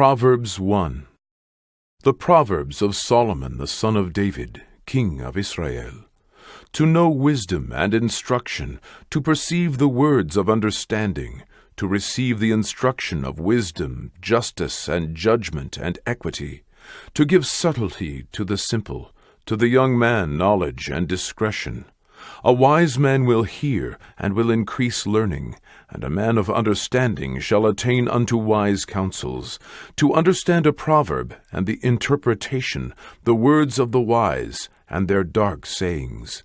Proverbs 1. The Proverbs of Solomon the son of David, king of Israel. To know wisdom and instruction, to perceive the words of understanding, to receive the instruction of wisdom, justice, and judgment, and equity, to give subtlety to the simple, to the young man knowledge and discretion. A wise man will hear, and will increase learning, and a man of understanding shall attain unto wise counsels. To understand a proverb, and the interpretation, the words of the wise, and their dark sayings.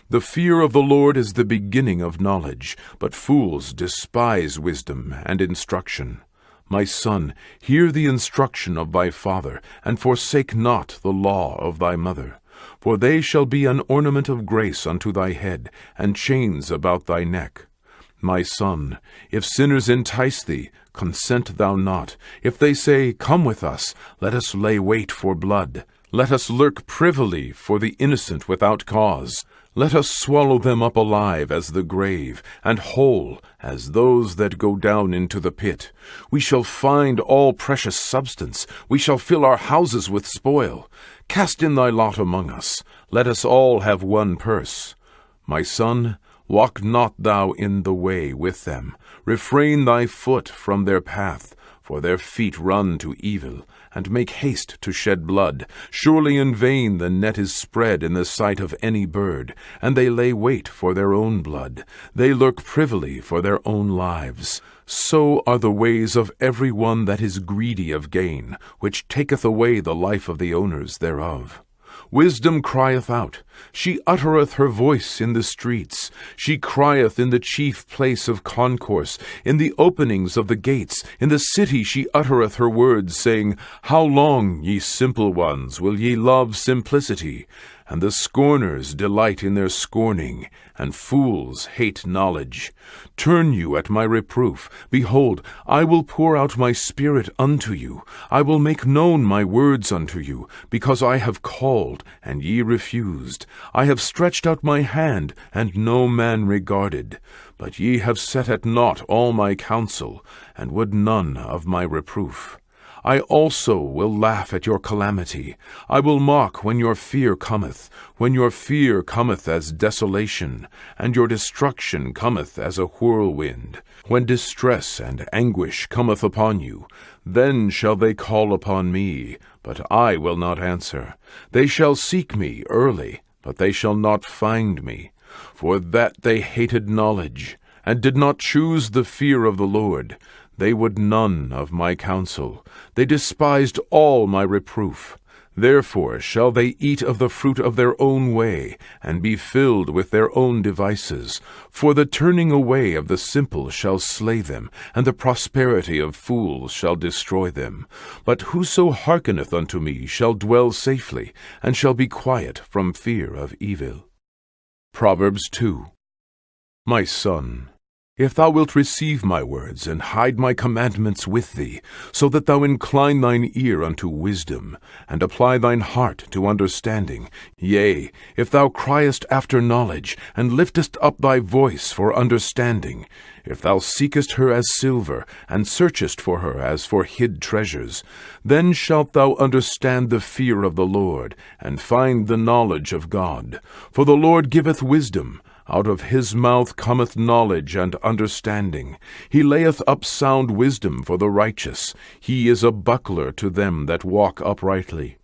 The fear of the Lord is the beginning of knowledge, but fools despise wisdom and instruction. My son, hear the instruction of thy father, and forsake not the law of thy mother. For they shall be an ornament of grace unto thy head, and chains about thy neck. My son, if sinners entice thee, consent thou not. If they say, Come with us, let us lay wait for blood. Let us lurk privily for the innocent without cause. Let us swallow them up alive as the grave, and whole as those that go down into the pit. We shall find all precious substance. We shall fill our houses with spoil. Cast in thy lot among us. Let us all have one purse. My son, walk not thou in the way with them. Refrain thy foot from their path, for their feet run to evil, and make haste to shed blood. Surely in vain the net is spread in the sight of any bird, and they lay wait for their own blood. They lurk privily for their own lives. So are the ways of every one that is greedy of gain, which taketh away the life of the owners thereof. Wisdom crieth out, she uttereth her voice in the streets. She crieth in the chief place of concourse, in the openings of the gates. In the city she uttereth her words, saying, How long, ye simple ones, will ye love simplicity? And the scorners delight in their scorning, and fools hate knowledge. Turn you at my reproof. Behold, I will pour out my spirit unto you. I will make known my words unto you, because I have called, and ye refused. I have stretched out my hand, and no man regarded. But ye have set at naught all my counsel, and would none of my reproof. I also will laugh at your calamity. I will mock when your fear cometh, when your fear cometh as desolation, and your destruction cometh as a whirlwind. When distress and anguish cometh upon you, then shall they call upon me, but I will not answer. They shall seek me early, but they shall not find me. For that they hated knowledge, and did not choose the fear of the Lord. They would none of my counsel. They despised all my reproof. Therefore shall they eat of the fruit of their own way, and be filled with their own devices. For the turning away of the simple shall slay them, and the prosperity of fools shall destroy them. But whoso hearkeneth unto me shall dwell safely, and shall be quiet from fear of evil. Proverbs 2. My son, if thou wilt receive my words, and hide my commandments with thee, so that thou incline thine ear unto wisdom, and apply thine heart to understanding, yea, if thou criest after knowledge, and liftest up thy voice for understanding, if thou seekest her as silver, and searchest for her as for hid treasures, then shalt thou understand the fear of the Lord, and find the knowledge of God. For the Lord giveth wisdom. Out of his mouth cometh knowledge and understanding. He layeth up sound wisdom for the righteous. He is a buckler to them that walk uprightly.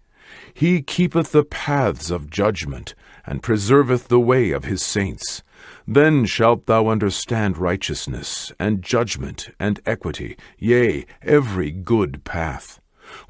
He keepeth the paths of judgment, and preserveth the way of his saints. Then shalt thou understand righteousness, and judgment, and equity, yea, every good path.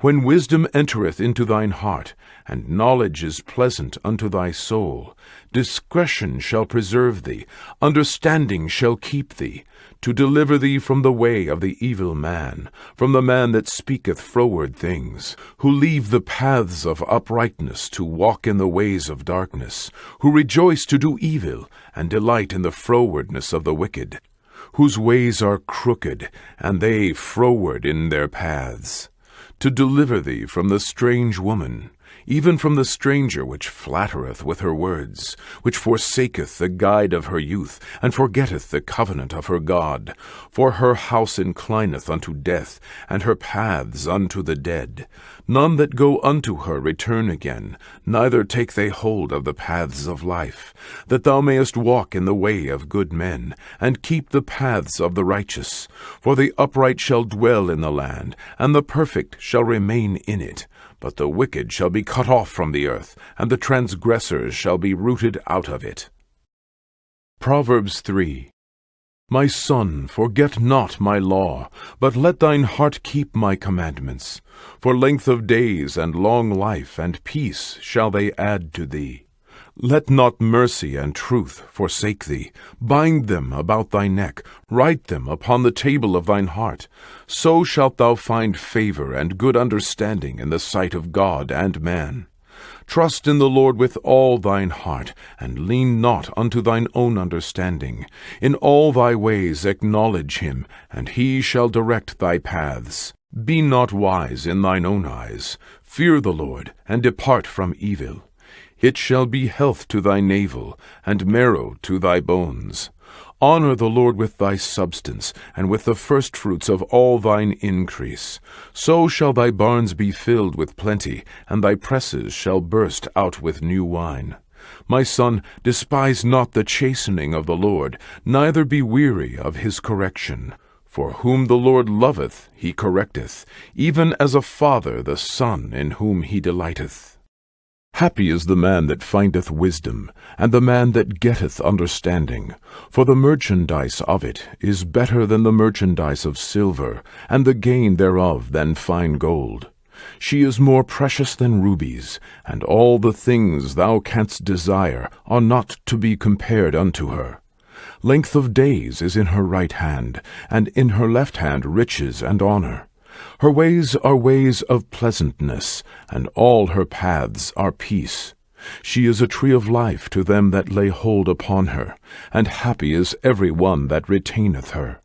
When wisdom entereth into thine heart, and knowledge is pleasant unto thy soul, discretion shall preserve thee, understanding shall keep thee, to deliver thee from the way of the evil man, from the man that speaketh froward things, who leave the paths of uprightness to walk in the ways of darkness, who rejoice to do evil, and delight in the frowardness of the wicked, whose ways are crooked, and they froward in their paths. To deliver thee from the strange woman, even from the stranger which flattereth with her words, which forsaketh the guide of her youth, and forgetteth the covenant of her God. For her house inclineth unto death, and her paths unto the dead. None that go unto her return again, neither take they hold of the paths of life, that thou mayest walk in the way of good men, and keep the paths of the righteous. For the upright shall dwell in the land, and the perfect shall remain in it. But the wicked shall be cut off from the earth, and the transgressors shall be rooted out of it. Proverbs 3. My son, forget not my law, but let thine heart keep my commandments. For length of days and long life and peace shall they add to thee. Let not mercy and truth forsake thee. Bind them about thy neck, write them upon the table of thine heart. So shalt thou find favor and good understanding in the sight of God and man. Trust in the Lord with all thine heart, and lean not unto thine own understanding. In all thy ways acknowledge him, and he shall direct thy paths. Be not wise in thine own eyes. Fear the Lord, and depart from evil. It shall be health to thy navel, and marrow to thy bones. Honor the Lord with thy substance, and with the firstfruits of all thine increase. So shall thy barns be filled with plenty, and thy presses shall burst out with new wine. My son, despise not the chastening of the Lord, neither be weary of his correction. For whom the Lord loveth, he correcteth, even as a father the son in whom he delighteth. Happy is the man that findeth wisdom, and the man that getteth understanding. For the merchandise of it is better than the merchandise of silver, and the gain thereof than fine gold. She is more precious than rubies, and all the things thou canst desire are not to be compared unto her. Length of days is in her right hand, and in her left hand riches and honor. Her ways are ways of pleasantness, and all her paths are peace. She is a tree of life to them that lay hold upon her, and happy is every one that retaineth her.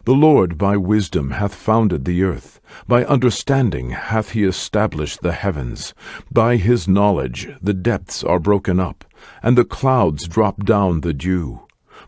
The Lord by wisdom hath founded the earth, by understanding hath he established the heavens. By his knowledge the depths are broken up, and the clouds drop down the dew.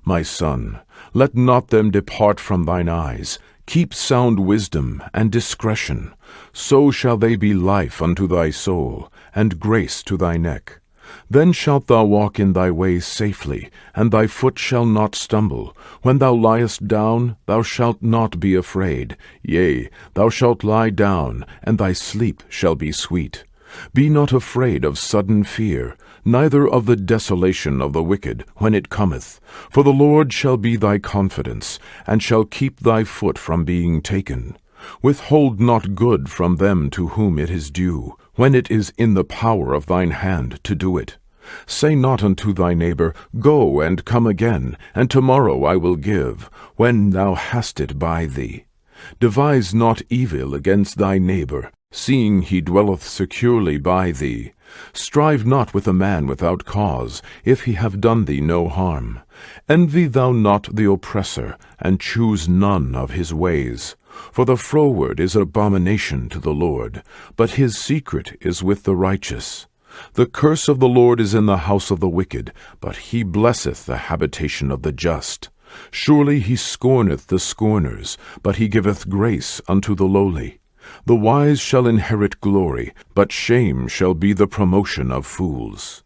My son, let not them depart from thine eyes. Keep sound wisdom and discretion. So shall they be life unto thy soul, and grace to thy neck. Then shalt thou walk in thy ways safely, and thy foot shall not stumble. When thou liest down, thou shalt not be afraid. Yea, thou shalt lie down, and thy sleep shall be sweet. Be not afraid of sudden fear, neither of the desolation of the wicked when it cometh. For the Lord shall be thy confidence, and shall keep thy foot from being taken. Withhold not good from them to whom it is due, when it is in the power of thine hand to do it. Say not unto thy neighbor, Go and come again, and tomorrow I will give, when thou hast it by thee. Devise not evil against thy neighbor, seeing he dwelleth securely by thee. Strive not with a man without cause, if he have done thee no harm. Envy thou not the oppressor, and choose none of his ways. For the froward is abomination to the Lord, but his secret is with the righteous. The curse of the Lord is in the house of the wicked, but he blesseth the habitation of the just. Surely he scorneth the scorners, but he giveth grace unto the lowly. The wise shall inherit glory, but shame shall be the promotion of fools.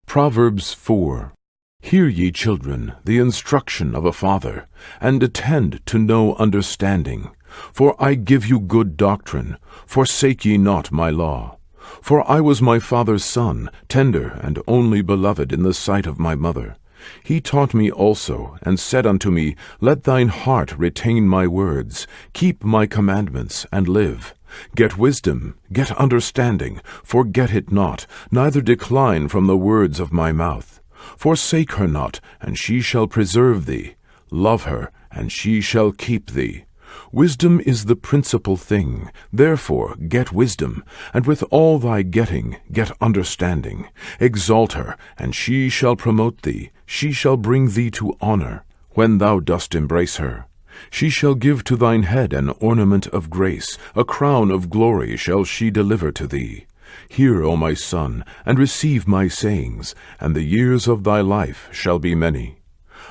Proverbs 4. Hear ye, children, the instruction of a father, and attend to know understanding. For I give you good doctrine. Forsake ye not my law. For I was my father's son, tender and only beloved in the sight of my mother. He taught me also, and said unto me, Let thine heart retain my words, keep my commandments, and live. Get wisdom, get understanding, forget it not, neither decline from the words of my mouth. Forsake her not, and she shall preserve thee. Love her, and she shall keep thee. Wisdom is the principal thing. Therefore get wisdom, and with all thy getting get understanding. Exalt her, and she shall promote thee. She shall bring thee to honor, when thou dost embrace her. She shall give to thine head an ornament of grace. A crown of glory shall she deliver to thee. Hear, O my son, and receive my sayings, and the years of thy life shall be many.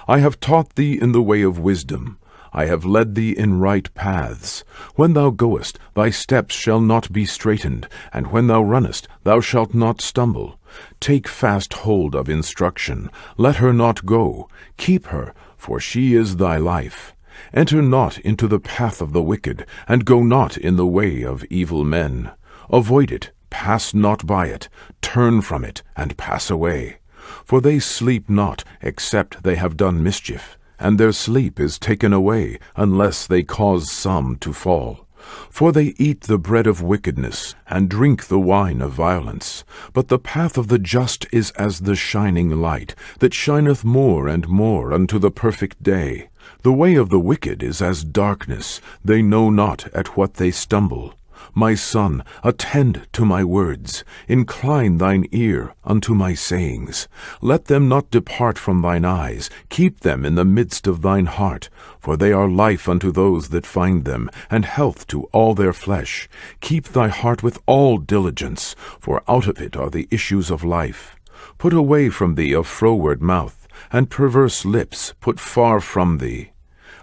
I have taught thee in the way of wisdom. I have led thee in right paths. When thou goest, thy steps shall not be straitened, and when thou runnest, thou shalt not stumble. Take fast hold of instruction. Let her not go. Keep her, for she is thy life. Enter not into the path of the wicked, and go not in the way of evil men. Avoid it, pass not by it, turn from it, and pass away. For they sleep not, except they have done mischief, and their sleep is taken away, unless they cause some to fall. For they eat the bread of wickedness, and drink the wine of violence. But the path of the just is as the shining light, that shineth more and more unto the perfect day. The way of the wicked is as darkness, they know not at what they stumble. My son, attend to my words, incline thine ear unto my sayings. Let them not depart from thine eyes, keep them in the midst of thine heart, for they are life unto those that find them, and health to all their flesh. Keep thy heart with all diligence, for out of it are the issues of life. Put away from thee a froward mouth, and perverse lips put far from thee.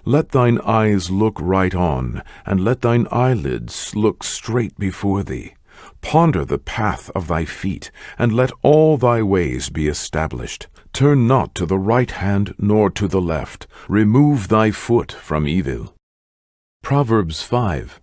Let thine eyes look right on, and let thine eyelids look straight before thee. Ponder the path of thy feet, and let all thy ways be established. Turn not to the right hand nor to the left. Remove thy foot from evil. Proverbs 5.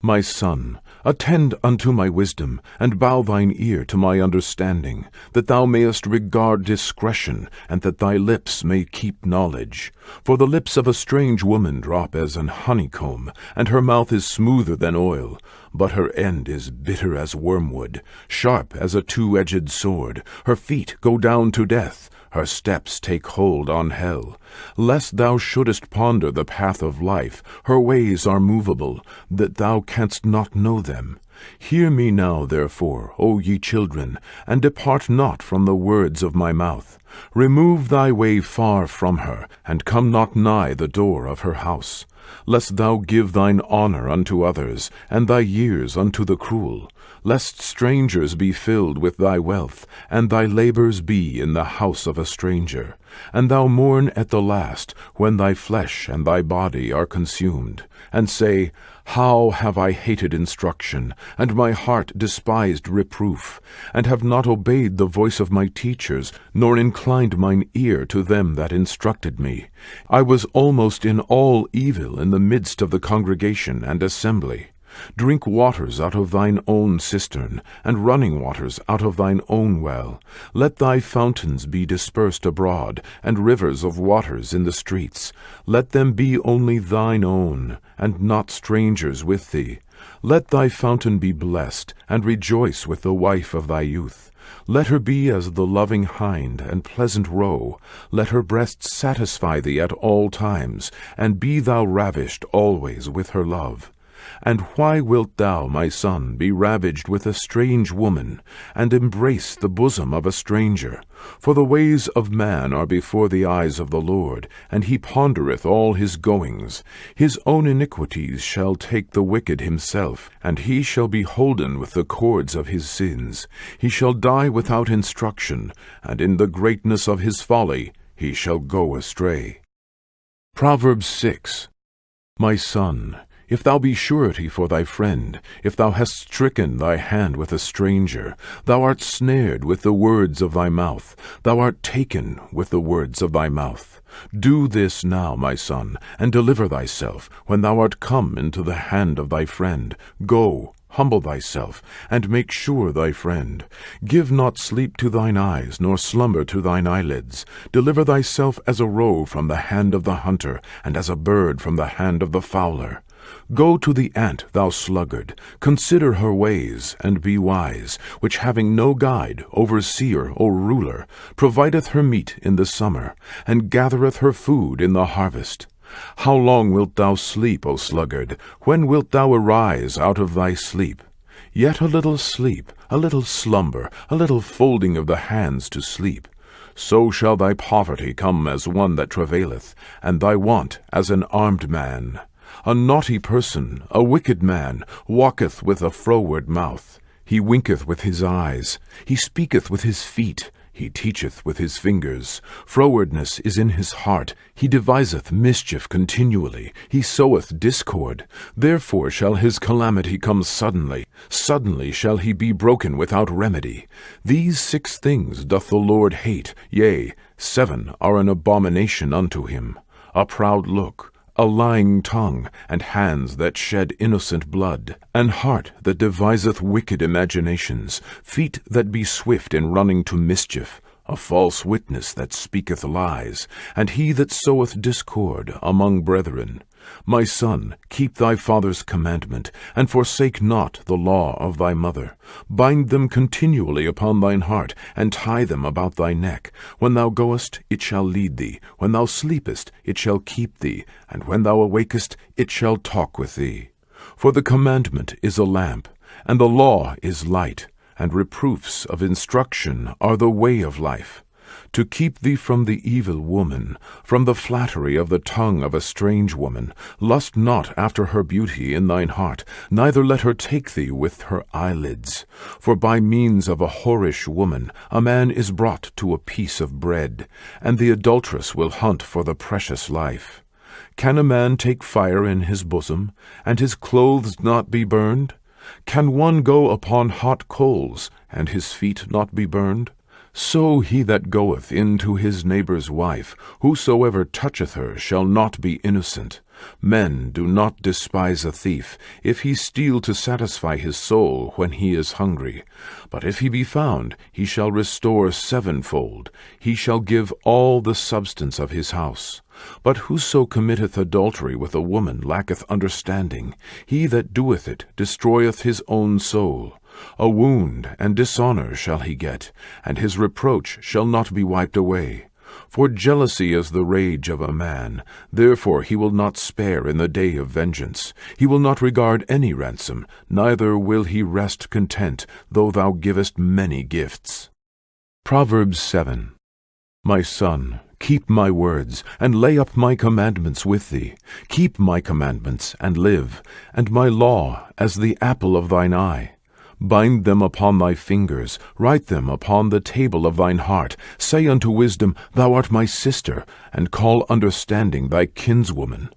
My son, attend unto my wisdom, and bow thine ear to my understanding, that thou mayest regard discretion, and that thy lips may keep knowledge. For the lips of a strange woman drop as an honeycomb, and her mouth is smoother than oil, but her end is bitter as wormwood, sharp as a two-edged sword. Her feet go down to death, her steps take hold on hell. Lest thou shouldest ponder the path of life, her ways are movable, that thou canst not know them. Hear me now, therefore, O ye children, and depart not from the words of my mouth. Remove thy way far from her, and come not nigh the door of her house. Lest thou give thine honor unto others, and thy years unto the cruel. Lest strangers be filled with thy wealth, and thy labors be in the house of a stranger. And thou mourn at the last, when thy flesh and thy body are consumed, and say, How have I hated instruction, and my heart despised reproof, and have not obeyed the voice of my teachers, nor inclined mine ear to them that instructed me. I was almost in all evil in the midst of the congregation and assembly. Drink waters out of thine own cistern, and running waters out of thine own well. Let thy fountains be dispersed abroad, and rivers of waters in the streets. Let them be only thine own, and not strangers with thee. Let thy fountain be blessed, and rejoice with the wife of thy youth. Let her be as the loving hind and pleasant roe. Let her breasts satisfy thee at all times, and be thou ravished always with her love. And why wilt thou, my son, be ravaged with a strange woman, and embrace the bosom of a stranger? For the ways of man are before the eyes of the Lord, and he pondereth all his goings. His own iniquities shall take the wicked himself, and he shall be holden with the cords of his sins. He shall die without instruction, and in the greatness of his folly he shall go astray. Proverbs 6. My son, if thou be surety for thy friend, if thou hast stricken thy hand with a stranger, thou art snared with the words of thy mouth, thou art taken with the words of thy mouth. Do this now, my son, and deliver thyself, when thou art come into the hand of thy friend. Go, humble thyself, and make sure thy friend. Give not sleep to thine eyes, nor slumber to thine eyelids. Deliver thyself as a roe from the hand of the hunter, and as a bird from the hand of the fowler. Go to the ant, thou sluggard, consider her ways, and be wise, which having no guide, overseer, or ruler, provideth her meat in the summer, and gathereth her food in the harvest. How long wilt thou sleep, O sluggard? When wilt thou arise out of thy sleep? Yet a little sleep, a little slumber, a little folding of the hands to sleep. So shall thy poverty come as one that travaileth, and thy want as an armed man. A naughty person, a wicked man, walketh with a froward mouth. He winketh with his eyes, he speaketh with his feet, he teacheth with his fingers. Frowardness is in his heart, he deviseth mischief continually, he soweth discord. Therefore shall his calamity come suddenly, suddenly shall he be broken without remedy. These 6 things doth the Lord hate, yea, 7 are an abomination unto him: a proud look, a lying tongue, and hands that shed innocent blood, an heart that deviseth wicked imaginations, feet that be swift in running to mischief, a false witness that speaketh lies, and he that soweth discord among brethren. My son, keep thy father's commandment, and forsake not the law of thy mother. Bind them continually upon thine heart, and tie them about thy neck. When thou goest, it shall lead thee. When thou sleepest, it shall keep thee. And when thou awakest, it shall talk with thee. For the commandment is a lamp, and the law is light, and reproofs of instruction are the way of life. To keep thee from the evil woman, from the flattery of the tongue of a strange woman. Lust not after her beauty in thine heart, neither let her take thee with her eyelids. For by means of a whorish woman a man is brought to a piece of bread, and the adulteress will hunt for the precious life. Can a man take fire in his bosom, and his clothes not be burned? Can one go upon hot coals, and his feet not be burned? So he that goeth into his neighbour's wife, whosoever toucheth her shall not be innocent. Men do not despise a thief, if he steal to satisfy his soul when he is hungry. But if he be found, he shall restore 7-fold. He shall give all the substance of his house. But whoso committeth adultery with a woman lacketh understanding. He that doeth it destroyeth his own soul. A wound and dishonour shall he get, and his reproach shall not be wiped away. For jealousy is the rage of a man, therefore he will not spare in the day of vengeance. He will not regard any ransom, neither will he rest content, though thou givest many gifts. Proverbs 7. My son, keep my words, and lay up my commandments with thee. Keep my commandments, and live, and my law as the apple of thine eye. Bind them upon thy fingers, write them upon the table of thine heart. Say unto wisdom, Thou art my sister, and call understanding thy kinswoman.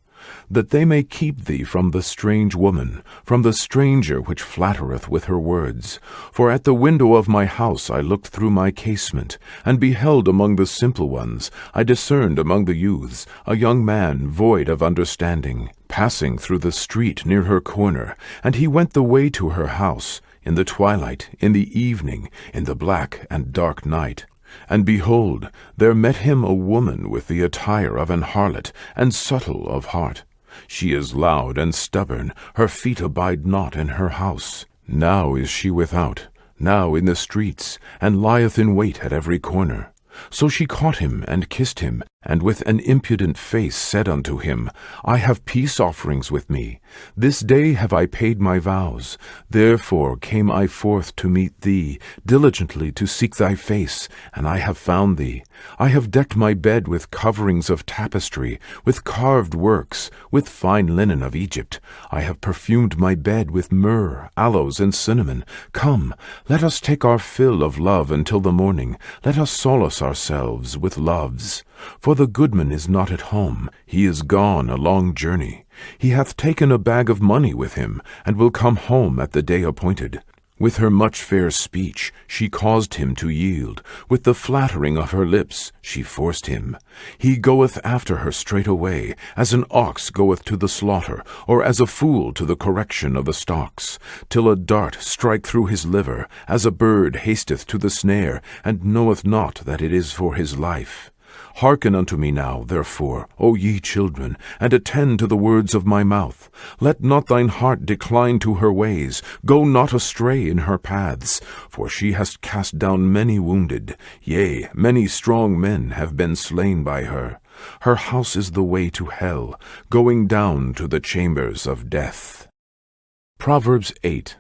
That they may keep thee from the strange woman, from the stranger which flattereth with her words. For at the window of my house I looked through my casement, and beheld among the simple ones, I discerned among the youths, a young man void of understanding, passing through the street near her corner, and he went the way to her house, in the twilight, in the evening, in the black and dark night. And behold, there met him a woman with the attire of an harlot, and subtle of heart. She is loud and stubborn, her feet abide not in her house. Now is she without, now in the streets, and lieth in wait at every corner. So she caught him and kissed him, and with an impudent face said unto him, I have peace offerings with me. This day have I paid my vows. Therefore came I forth to meet thee, diligently to seek thy face, and I have found thee. I have decked my bed with coverings of tapestry, with carved works, with fine linen of Egypt. I have perfumed my bed with myrrh, aloes, and cinnamon. Come, let us take our fill of love until the morning. Let us solace ourselves with loves. For the goodman is not at home, he is gone a long journey. He hath taken a bag of money with him, and will come home at the day appointed. With her much fair speech she caused him to yield. With the flattering of her lips she forced him. He goeth after her straightway, as an ox goeth to the slaughter, or as a fool to the correction of the stocks, till a dart strike through his liver, as a bird hasteth to the snare, and knoweth not that it is for his life. Hearken unto me now, therefore, O ye children, and attend to the words of my mouth. Let not thine heart decline to her ways, go not astray in her paths. For she hath cast down many wounded, yea, many strong men have been slain by her. Her house is the way to hell, going down to the chambers of death. Proverbs 8.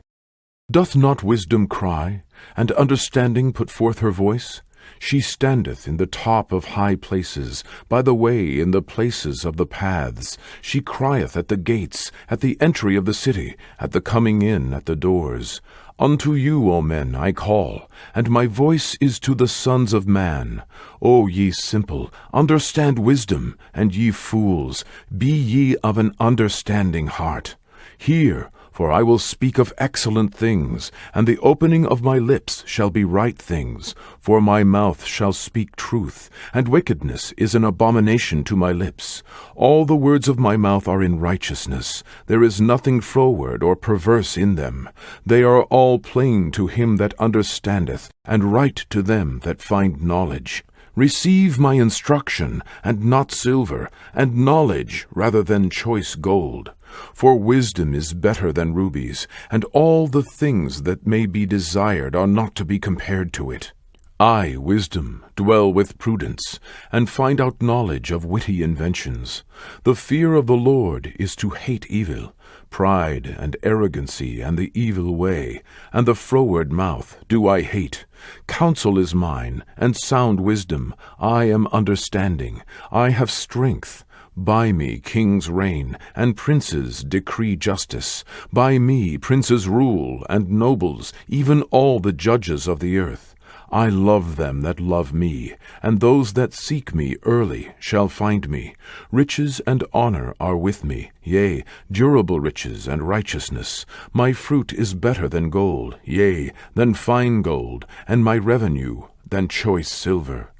Doth not wisdom cry, and understanding put forth her voice? She standeth in the top of high places, by the way in the places of the paths. She crieth at the gates, at the entry of the city, at the coming in at the doors. Unto you, O men, I call, and my voice is to the sons of man. O ye simple, understand wisdom, and ye fools, be ye of an understanding heart. Hear, for I will speak of excellent things, and the opening of my lips shall be right things. For my mouth shall speak truth, and wickedness is an abomination to my lips. All the words of my mouth are in righteousness. There is nothing froward or perverse in them. They are all plain to him that understandeth, and right to them that find knowledge. Receive my instruction, and not silver, and knowledge rather than choice gold. For wisdom is better than rubies, and all the things that may be desired are not to be compared to it. I, wisdom, dwell with prudence, and find out knowledge of witty inventions. The fear of the Lord is to hate evil, pride and arrogancy and the evil way, and the froward mouth do I hate. Counsel is mine, and sound wisdom. I am understanding. I have strength. By me kings reign, and princes decree justice. By me princes rule, and nobles, even all the judges of the earth. I love them that love me, and those that seek me early shall find me. Riches and honor are with me, yea, durable riches and righteousness. My fruit is better than gold, yea, than fine gold, and my revenue than choice silver.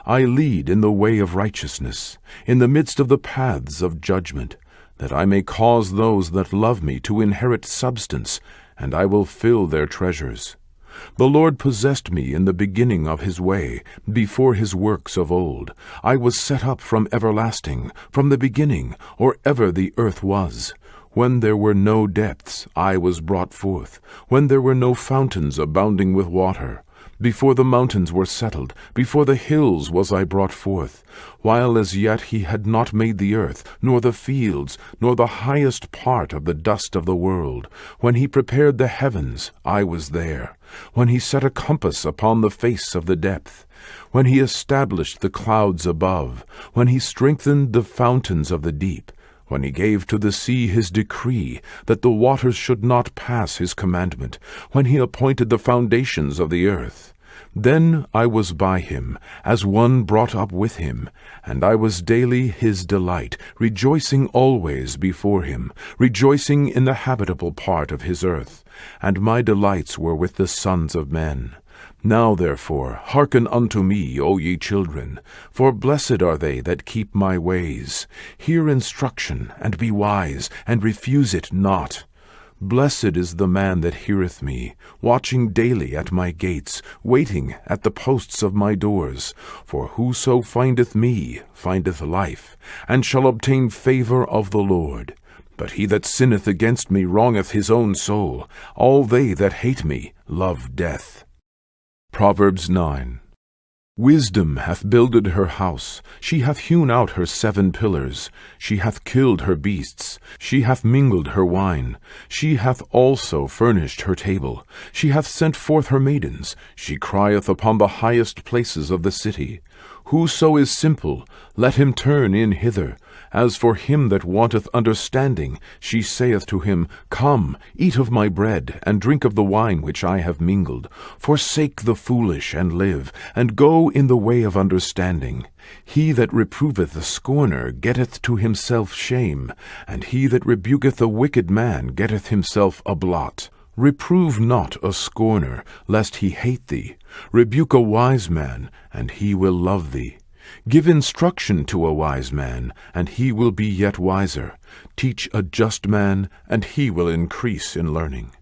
I lead in the way of righteousness, in the midst of the paths of judgment, that I may cause those that love me to inherit substance, and I will fill their treasures. The Lord possessed me in the beginning of his way, before his works of old. I was set up from everlasting, from the beginning, or ever the earth was. When there were no depths, I was brought forth, when there were no fountains abounding with water. Before the mountains were settled, before the hills was I brought forth, while as yet he had not made the earth, nor the fields, nor the highest part of the dust of the world. When he prepared the heavens, I was there. When he set a compass upon the face of the depth. When he established the clouds above. When he strengthened the fountains of the deep. When he gave to the sea his decree, that the waters should not pass his commandment. When he appointed the foundations of the earth. Then I was by him, as one brought up with him, and I was daily his delight, rejoicing always before him, rejoicing in the habitable part of his earth. And my delights were with the sons of men. Now therefore hearken unto me, O ye children, for blessed are they that keep my ways. Hear instruction, and be wise, and refuse it not. Blessed is the man that heareth me, watching daily at my gates, waiting at the posts of my doors. For whoso findeth me findeth life, and shall obtain favor of the Lord. But he that sinneth against me wrongeth his own soul. All they that hate me love death. Proverbs 9. Wisdom hath builded her house, she hath hewn out her 7 pillars, she hath killed her beasts, she hath mingled her wine, she hath also furnished her table, she hath sent forth her maidens, she crieth upon the highest places of the city. Whoso is simple, let him turn in hither. As for him that wanteth understanding, she saith to him, Come, eat of my bread, and drink of the wine which I have mingled. Forsake the foolish, and live, and go in the way of understanding. He that reproveth a scorner getteth to himself shame, and he that rebuketh a wicked man getteth himself a blot. Reprove not a scorner, lest he hate thee. Rebuke a wise man, and he will love thee. Give instruction to a wise man, and he will be yet wiser. Teach a just man, and he will increase in learning.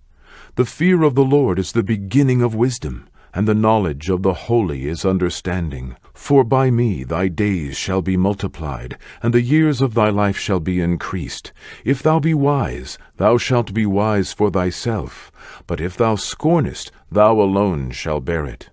The fear of the Lord is the beginning of wisdom, and the knowledge of the holy is understanding. For by me thy days shall be multiplied, and the years of thy life shall be increased. If thou be wise, thou shalt be wise for thyself. But if thou scornest, thou alone shalt bear it.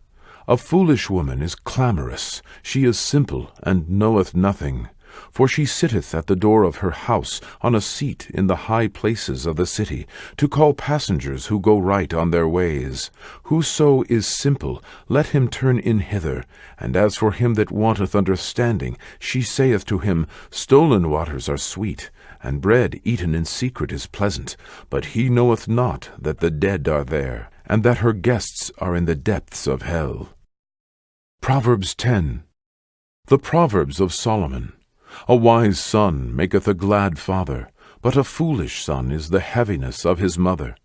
A foolish woman is clamorous, she is simple, and knoweth nothing. For she sitteth at the door of her house on a seat in the high places of the city, to call passengers who go right on their ways. Whoso is simple, let him turn in hither. And as for him that wanteth understanding, she saith to him, Stolen waters are sweet, and bread eaten in secret is pleasant. But he knoweth not that the dead are there, and that her guests are in the depths of hell. Proverbs 10. The Proverbs of Solomon. A wise son maketh a glad father, but a foolish son is the heaviness of his mother.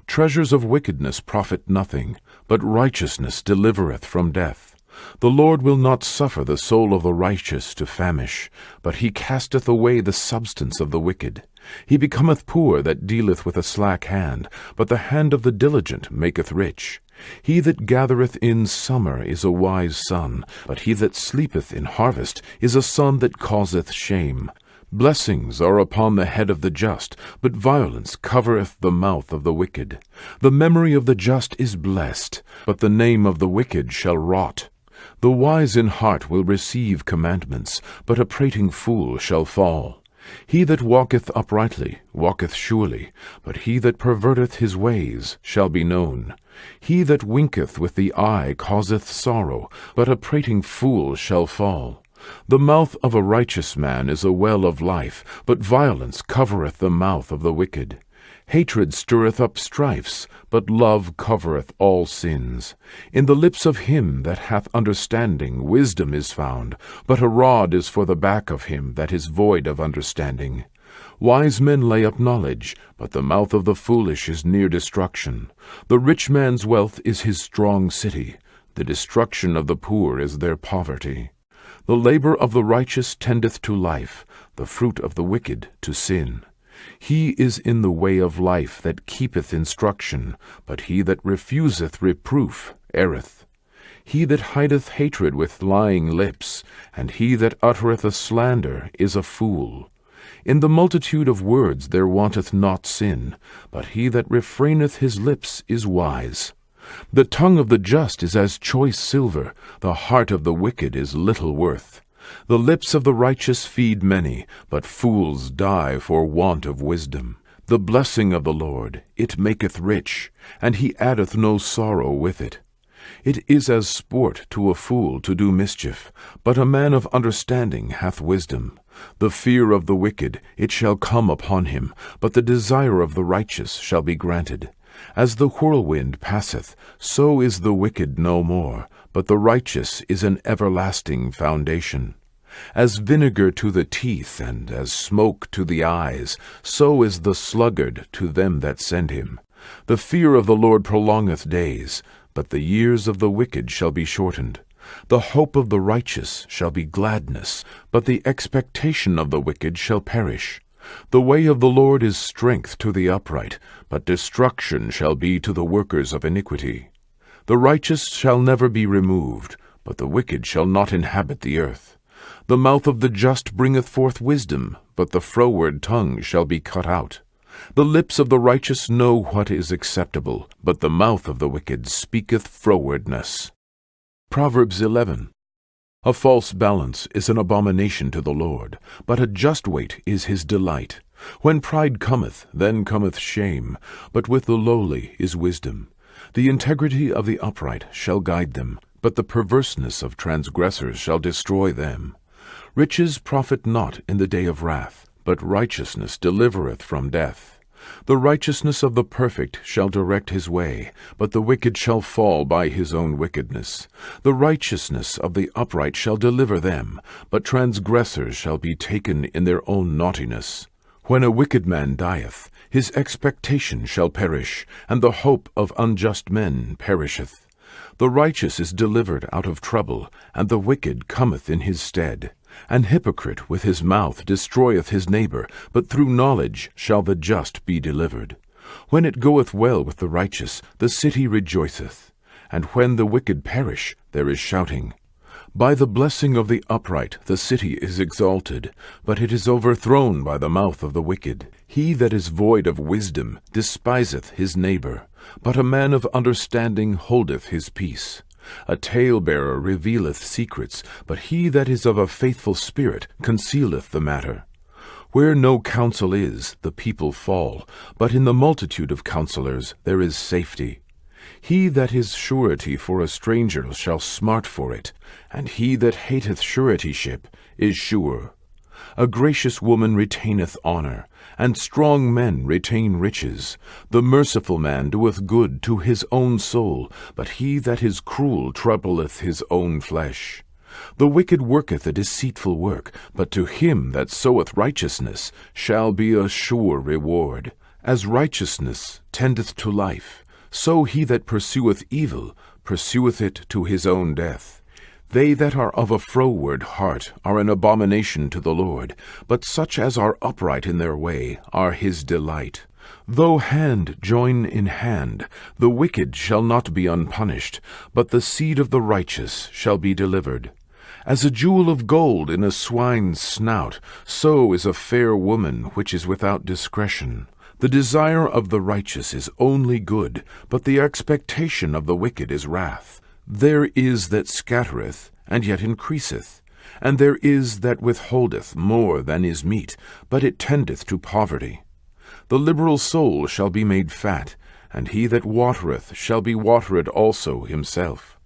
Treasures of wickedness profit nothing, but righteousness delivereth from death. The Lord will not suffer the soul of the righteous to famish, but he casteth away the substance of the wicked. He becometh poor that dealeth with a slack hand, but the hand of the diligent maketh rich. He that gathereth in summer is a wise son, but he that sleepeth in harvest is a son that causeth shame. Blessings are upon the head of the just, but violence covereth the mouth of the wicked. The memory of the just is blessed, but the name of the wicked shall rot. The wise in heart will receive commandments, but a prating fool shall fall. He that walketh uprightly walketh surely, but he that perverteth his ways shall be known. He that winketh with the eye causeth sorrow, but a prating fool shall fall. The mouth of a righteous man is a well of life, but violence covereth the mouth of the wicked. Hatred stirreth up strifes, but love covereth all sins. In the lips of him that hath understanding wisdom is found, but a rod is for the back of him that is void of understanding. Wise men lay up knowledge, but the mouth of the foolish is near destruction. The rich man's wealth is his strong city. The destruction of the poor is their poverty. The labor of the righteous tendeth to life, the fruit of the wicked to sin. He is in the way of life that keepeth instruction, but he that refuseth reproof erreth. He that hideth hatred with lying lips, and he that uttereth a slander is a fool. In the multitude of words there wanteth not sin, but he that refraineth his lips is wise. The tongue of the just is as choice silver, the heart of the wicked is little worth. The lips of the righteous feed many, but fools die for want of wisdom. The blessing of the Lord, it maketh rich, and he addeth no sorrow with it. It is as sport to a fool to do mischief, but a man of understanding hath wisdom. The fear of the wicked, it shall come upon him, but the desire of the righteous shall be granted. As the whirlwind passeth, so is the wicked no more, but the righteous is an everlasting foundation. As vinegar to the teeth, and as smoke to the eyes, so is the sluggard to them that send him. The fear of the Lord prolongeth days, but the years of the wicked shall be shortened. The hope of the righteous shall be gladness, but the expectation of the wicked shall perish. The way of the Lord is strength to the upright, but destruction shall be to the workers of iniquity. The righteous shall never be removed, but the wicked shall not inhabit the earth. The mouth of the just bringeth forth wisdom, but the froward tongue shall be cut out. The lips of the righteous know what is acceptable, but the mouth of the wicked speaketh frowardness. Proverbs 11. A false balance is an abomination to the Lord, but a just weight is his delight. When pride cometh, then cometh shame, but with the lowly is wisdom. The integrity of the upright shall guide them, but the perverseness of transgressors shall destroy them. Riches profit not in the day of wrath, but righteousness delivereth from death. The righteousness of the perfect shall direct his way, but the wicked shall fall by his own wickedness. The righteousness of the upright shall deliver them, but transgressors shall be taken in their own naughtiness. When a wicked man dieth, his expectation shall perish, and the hope of unjust men perisheth. The righteous is delivered out of trouble, and the wicked cometh in his stead. An hypocrite with his mouth destroyeth his neighbor, but through knowledge shall the just be delivered. When it goeth well with the righteous, the city rejoiceth, and when the wicked perish, there is shouting. By the blessing of the upright the city is exalted, but it is overthrown by the mouth of the wicked. He that is void of wisdom despiseth his neighbor, but a man of understanding holdeth his peace. A talebearer revealeth secrets, but he that is of a faithful spirit concealeth the matter. Where no counsel is, the people fall, but in the multitude of counselors there is safety. He that is surety for a stranger shall smart for it, and he that hateth suretyship is sure. A gracious woman retaineth honor, and strong men retain riches. The merciful man doeth good to his own soul, but he that is cruel troubleth his own flesh. The wicked worketh a deceitful work, but to him that soweth righteousness shall be a sure reward. As righteousness tendeth to life, so he that pursueth evil pursueth it to his own death. They that are of a froward heart are an abomination to the Lord, but such as are upright in their way are his delight. Though hand join in hand, the wicked shall not be unpunished, but the seed of the righteous shall be delivered. As a jewel of gold in a swine's snout, so is a fair woman which is without discretion. The desire of the righteous is only good, but the expectation of the wicked is wrath. There is that scattereth, and yet increaseth, and there is that withholdeth more than is meet, but it tendeth to poverty. The liberal soul shall be made fat, and he that watereth shall be watered also himself.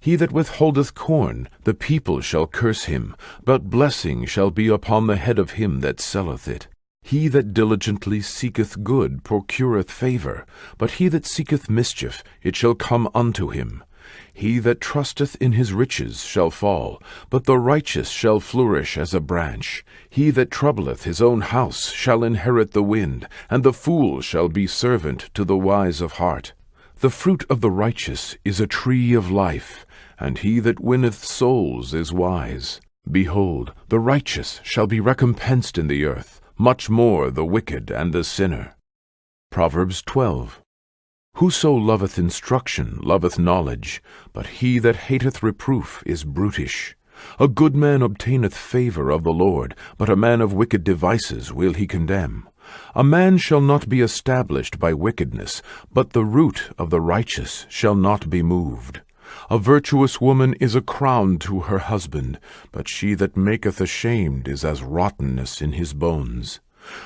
He that withholdeth corn, the people shall curse him, but blessing shall be upon the head of him that selleth it. He that diligently seeketh good procureth favor, but he that seeketh mischief, it shall come unto him. He that trusteth in his riches shall fall, but the righteous shall flourish as a branch. He that troubleth his own house shall inherit the wind, and the fool shall be servant to the wise of heart. The fruit of the righteous is a tree of life, and he that winneth souls is wise. Behold, the righteous shall be recompensed in the earth, much more the wicked and the sinner. Proverbs 12. Whoso loveth instruction loveth knowledge, but he that hateth reproof is brutish. A good man obtaineth favor of the Lord, but a man of wicked devices will he condemn. A man shall not be established by wickedness, but the root of the righteous shall not be moved. A virtuous woman is a crown to her husband, but she that maketh ashamed is as rottenness in his bones.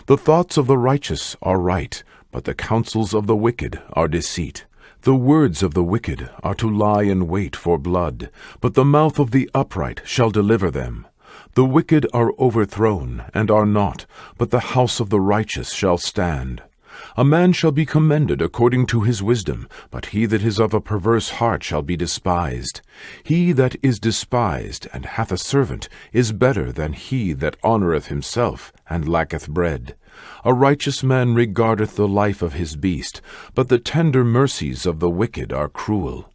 The thoughts of the righteous are right, but the counsels of the wicked are deceit. The words of the wicked are to lie in wait for blood, but the mouth of the upright shall deliver them. The wicked are overthrown, and are not, but the house of the righteous shall stand. A man shall be commended according to his wisdom, but he that is of a perverse heart shall be despised. He that is despised, and hath a servant, is better than he that honoureth himself, and lacketh bread. A righteous man regardeth the life of his beast, but the tender mercies of the wicked are cruel.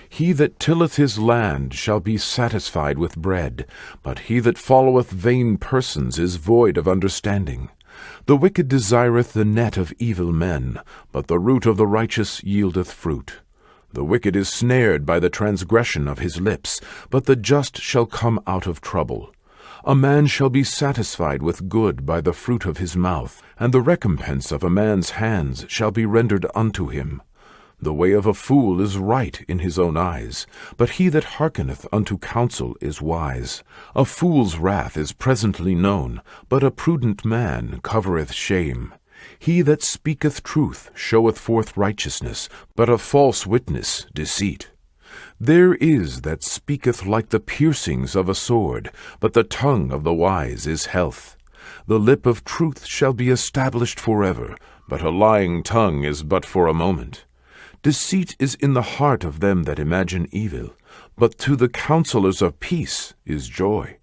He that tilleth his land shall be satisfied with bread, but he that followeth vain persons is void of understanding. The wicked desireth the net of evil men, but the root of the righteous yieldeth fruit. The wicked is snared by the transgression of his lips, but the just shall come out of trouble. A man shall be satisfied with good by the fruit of his mouth, and the recompense of a man's hands shall be rendered unto him. The way of a fool is right in his own eyes, but he that hearkeneth unto counsel is wise. A fool's wrath is presently known, but a prudent man covereth shame. He that speaketh truth showeth forth righteousness, but a false witness deceit. There is that speaketh like the piercings of a sword, but the tongue of the wise is health. The lip of truth shall be established forever, but a lying tongue is but for a moment. Deceit is in the heart of them that imagine evil, but to the counselors of peace is joy.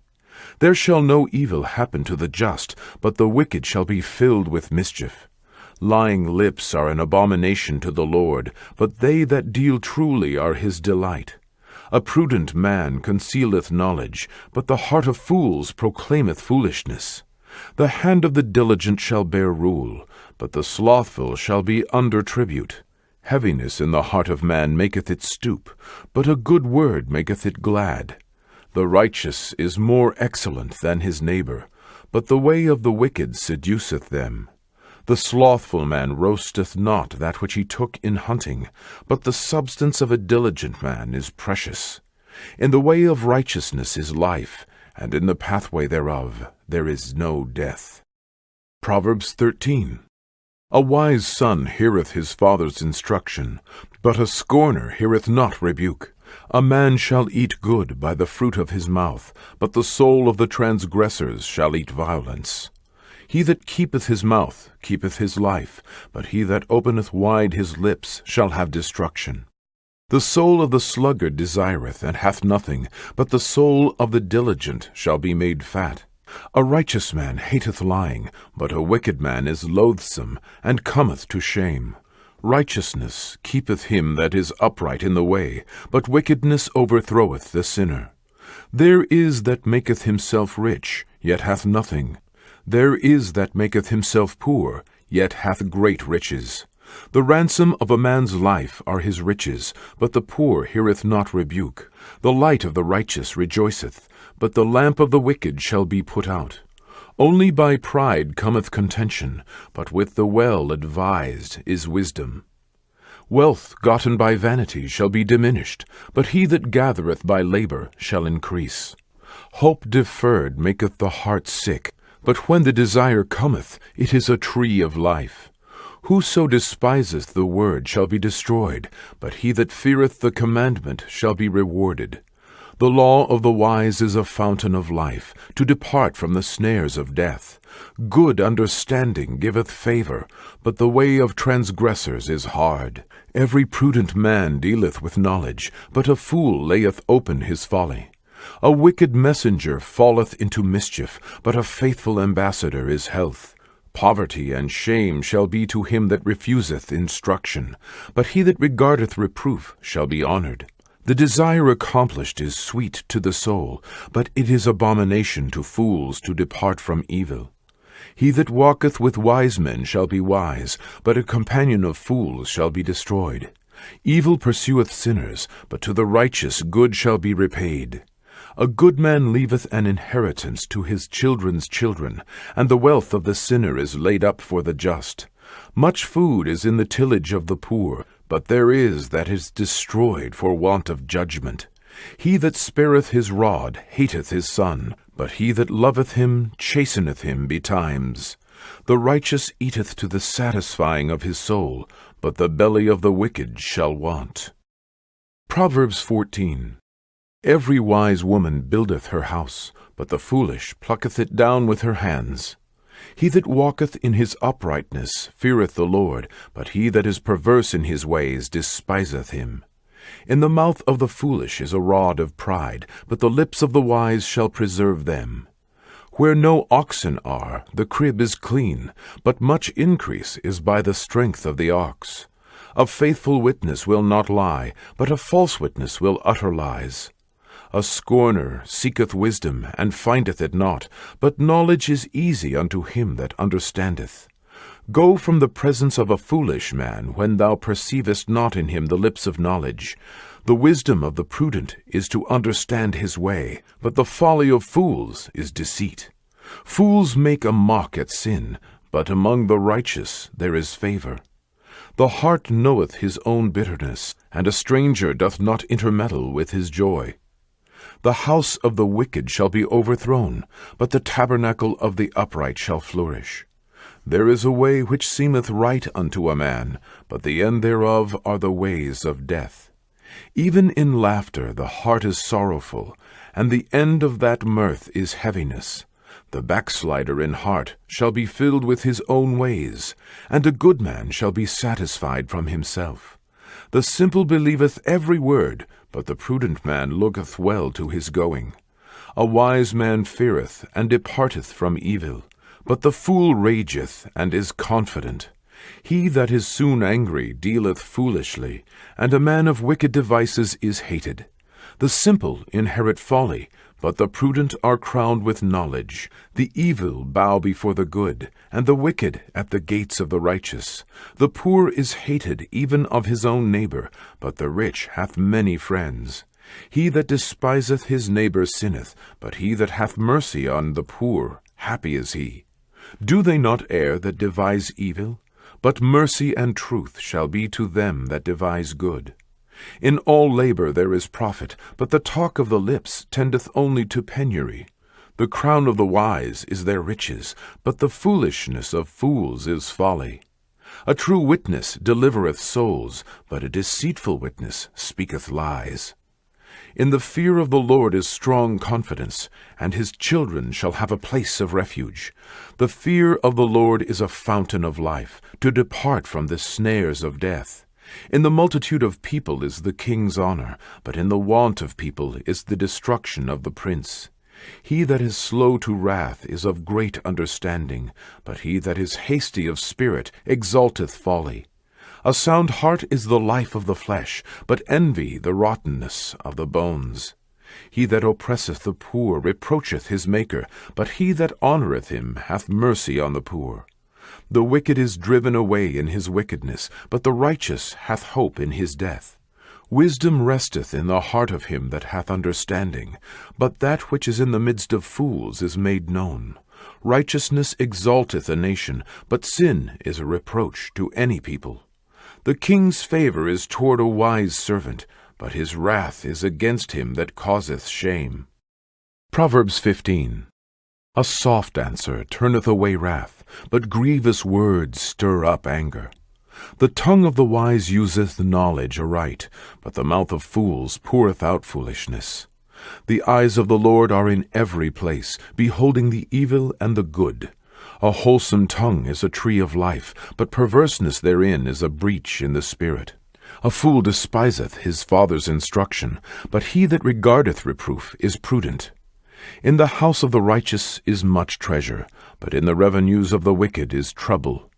There shall no evil happen to the just, but the wicked shall be filled with mischief. Lying lips are an abomination to the Lord, but they that deal truly are his delight. A prudent man concealeth knowledge, but the heart of fools proclaimeth foolishness. The hand of the diligent shall bear rule, but the slothful shall be under tribute. Heaviness in the heart of man maketh it stoop, but a good word maketh it glad. The righteous is more excellent than his neighbor, but the way of the wicked seduceth them. The slothful man roasteth not that which he took in hunting, but the substance of a diligent man is precious. In the way of righteousness is life, and in the pathway thereof there is no death. Proverbs 13. A wise son heareth his father's instruction, but a scorner heareth not rebuke. A man shall eat good by the fruit of his mouth, but the soul of the transgressors shall eat violence. He that keepeth his mouth keepeth his life, but he that openeth wide his lips shall have destruction. The soul of the sluggard desireth, and hath nothing, but the soul of the diligent shall be made fat. A righteous man hateth lying, but a wicked man is loathsome, and cometh to shame. Righteousness keepeth him that is upright in the way, but wickedness overthroweth the sinner. There is that maketh himself rich, yet hath nothing. There is that maketh himself poor, yet hath great riches. The ransom of a man's life are his riches, but the poor heareth not rebuke. The light of the righteous rejoiceth, but the lamp of the wicked shall be put out. Only by pride cometh contention, but with the well-advised is wisdom. Wealth gotten by vanity shall be diminished, but he that gathereth by labor shall increase. Hope deferred maketh the heart sick, but when the desire cometh, it is a tree of life. Whoso despiseth the word shall be destroyed, but he that feareth the commandment shall be rewarded. The law of the wise is a fountain of life, to depart from the snares of death. Good understanding giveth favor, but the way of transgressors is hard. Every prudent man dealeth with knowledge, but a fool layeth open his folly. A wicked messenger falleth into mischief, but a faithful ambassador is health. Poverty and shame shall be to him that refuseth instruction, but he that regardeth reproof shall be honored. The desire accomplished is sweet to the soul, but it is abomination to fools to depart from evil. He that walketh with wise men shall be wise, but a companion of fools shall be destroyed. Evil pursueth sinners, but to the righteous good shall be repaid. A good man leaveth an inheritance to his children's children, and the wealth of the sinner is laid up for the just. Much food is in the tillage of the poor, but there is that is destroyed for want of judgment. He that spareth his rod hateth his son, but he that loveth him chasteneth him betimes. The righteous eateth to the satisfying of his soul, but the belly of the wicked shall want. Proverbs 14. Every wise woman buildeth her house, but the foolish plucketh it down with her hands. He that walketh in his uprightness feareth the Lord, but he that is perverse in his ways despiseth him. In the mouth of the foolish is a rod of pride, but the lips of the wise shall preserve them. Where no oxen are, the crib is clean, but much increase is by the strength of the ox. A faithful witness will not lie, but a false witness will utter lies. A scorner seeketh wisdom, and findeth it not, but knowledge is easy unto him that understandeth. Go from the presence of a foolish man, when thou perceivest not in him the lips of knowledge. The wisdom of the prudent is to understand his way, but the folly of fools is deceit. Fools make a mock at sin, but among the righteous there is favor. The heart knoweth his own bitterness, and a stranger doth not intermeddle with his joy. The house of the wicked shall be overthrown, but the tabernacle of the upright shall flourish. There is a way which seemeth right unto a man, but the end thereof are the ways of death. Even in laughter the heart is sorrowful, and the end of that mirth is heaviness. The backslider in heart shall be filled with his own ways, and a good man shall be satisfied from himself. The simple believeth every word, but the prudent man looketh well to his going. A wise man feareth, and departeth from evil, but the fool rageth, and is confident. He that is soon angry dealeth foolishly, and a man of wicked devices is hated. The simple inherit folly, but the prudent are crowned with knowledge. The evil bow before the good, and the wicked at the gates of the righteous. The poor is hated even of his own neighbor, but the rich hath many friends. He that despiseth his neighbor sinneth, but he that hath mercy on the poor, happy is he. Do they not err that devise evil? But mercy and truth shall be to them that devise good. In all labor there is profit, but the talk of the lips tendeth only to penury. The crown of the wise is their riches, but the foolishness of fools is folly. A true witness delivereth souls, but a deceitful witness speaketh lies. In the fear of the Lord is strong confidence, and his children shall have a place of refuge. The fear of the Lord is a fountain of life, to depart from the snares of death. In the multitude of people is the king's honor, but in the want of people is the destruction of the prince. He that is slow to wrath is of great understanding, but he that is hasty of spirit exalteth folly. A sound heart is the life of the flesh, but envy the rottenness of the bones. He that oppresseth the poor reproacheth his Maker, but he that honoureth him hath mercy on the poor. The wicked is driven away in his wickedness, but the righteous hath hope in his death. Wisdom resteth in the heart of him that hath understanding, but that which is in the midst of fools is made known. Righteousness exalteth a nation, but sin is a reproach to any people. The king's favour is toward a wise servant, but his wrath is against him that causeth shame. Proverbs 15. A soft answer turneth away wrath, but grievous words stir up anger. The tongue of the wise useth knowledge aright, but the mouth of fools poureth out foolishness. The eyes of the Lord are in every place, beholding the evil and the good. A wholesome tongue is a tree of life, but perverseness therein is a breach in the spirit. A fool despiseth his father's instruction, but he that regardeth reproof is prudent. In the house of the righteous is much treasure, but in the revenues of the wicked is trouble.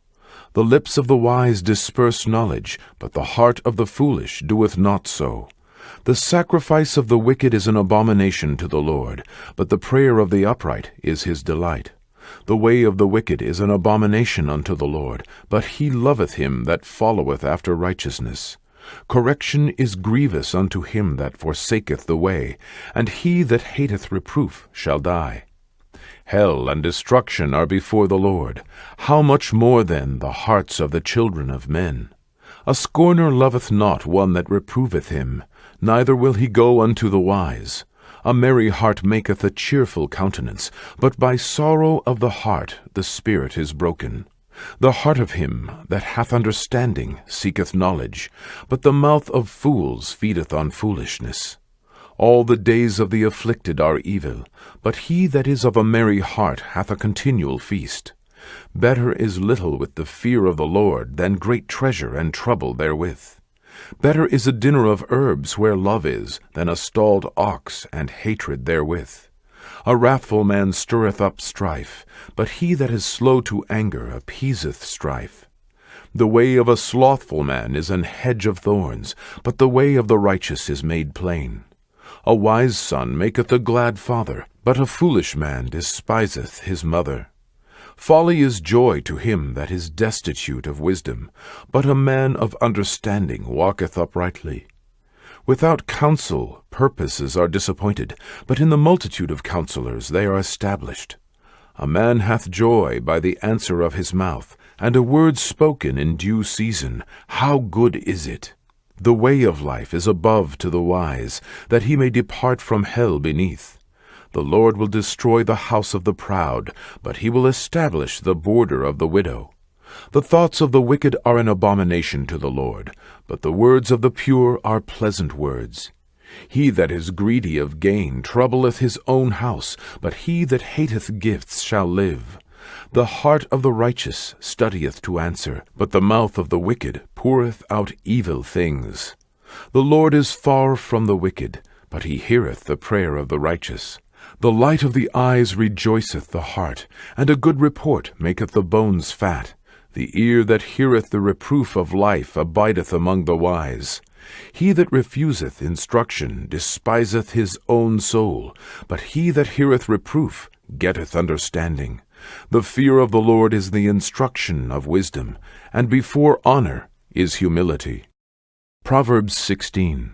The lips of the wise disperse knowledge, but the heart of the foolish doeth not so. The sacrifice of the wicked is an abomination to the Lord, but the prayer of the upright is his delight. The way of the wicked is an abomination unto the Lord, but he loveth him that followeth after righteousness. Correction is grievous unto him that forsaketh the way, and he that hateth reproof shall die. Hell and destruction are before the Lord. How much more then the hearts of the children of men? A scorner loveth not one that reproveth him, neither will he go unto the wise. A merry heart maketh a cheerful countenance, but by sorrow of the heart the spirit is broken. The heart of him that hath understanding seeketh knowledge, but the mouth of fools feedeth on foolishness. All the days of the afflicted are evil, but he that is of a merry heart hath a continual feast. Better is little with the fear of the Lord than great treasure and trouble therewith. Better is a dinner of herbs where love is, than a stalled ox and hatred therewith. A wrathful man stirreth up strife, but he that is slow to anger appeaseth strife. The way of a slothful man is an hedge of thorns, but the way of the righteous is made plain. A wise son maketh a glad father, but a foolish man despiseth his mother. Folly is joy to him that is destitute of wisdom, but a man of understanding walketh uprightly. Without counsel purposes are disappointed, but in the multitude of counselors they are established. A man hath joy by the answer of his mouth, and a word spoken in due season. How good is it! The way of life is above to the wise, that he may depart from hell beneath. The Lord will destroy the house of the proud, but he will establish the border of the widow. The thoughts of the wicked are an abomination to the Lord, but the words of the pure are pleasant words. He that is greedy of gain troubleth his own house, but he that hateth gifts shall live. The heart of the righteous studieth to answer, but the mouth of the wicked poureth out evil things. The Lord is far from the wicked, but he heareth the prayer of the righteous. The light of the eyes rejoiceth the heart, and a good report maketh the bones fat. The ear that heareth the reproof of life abideth among the wise. He that refuseth instruction despiseth his own soul, but he that heareth reproof getteth understanding. The fear of the Lord is the instruction of wisdom, and before honor is humility. Proverbs 16.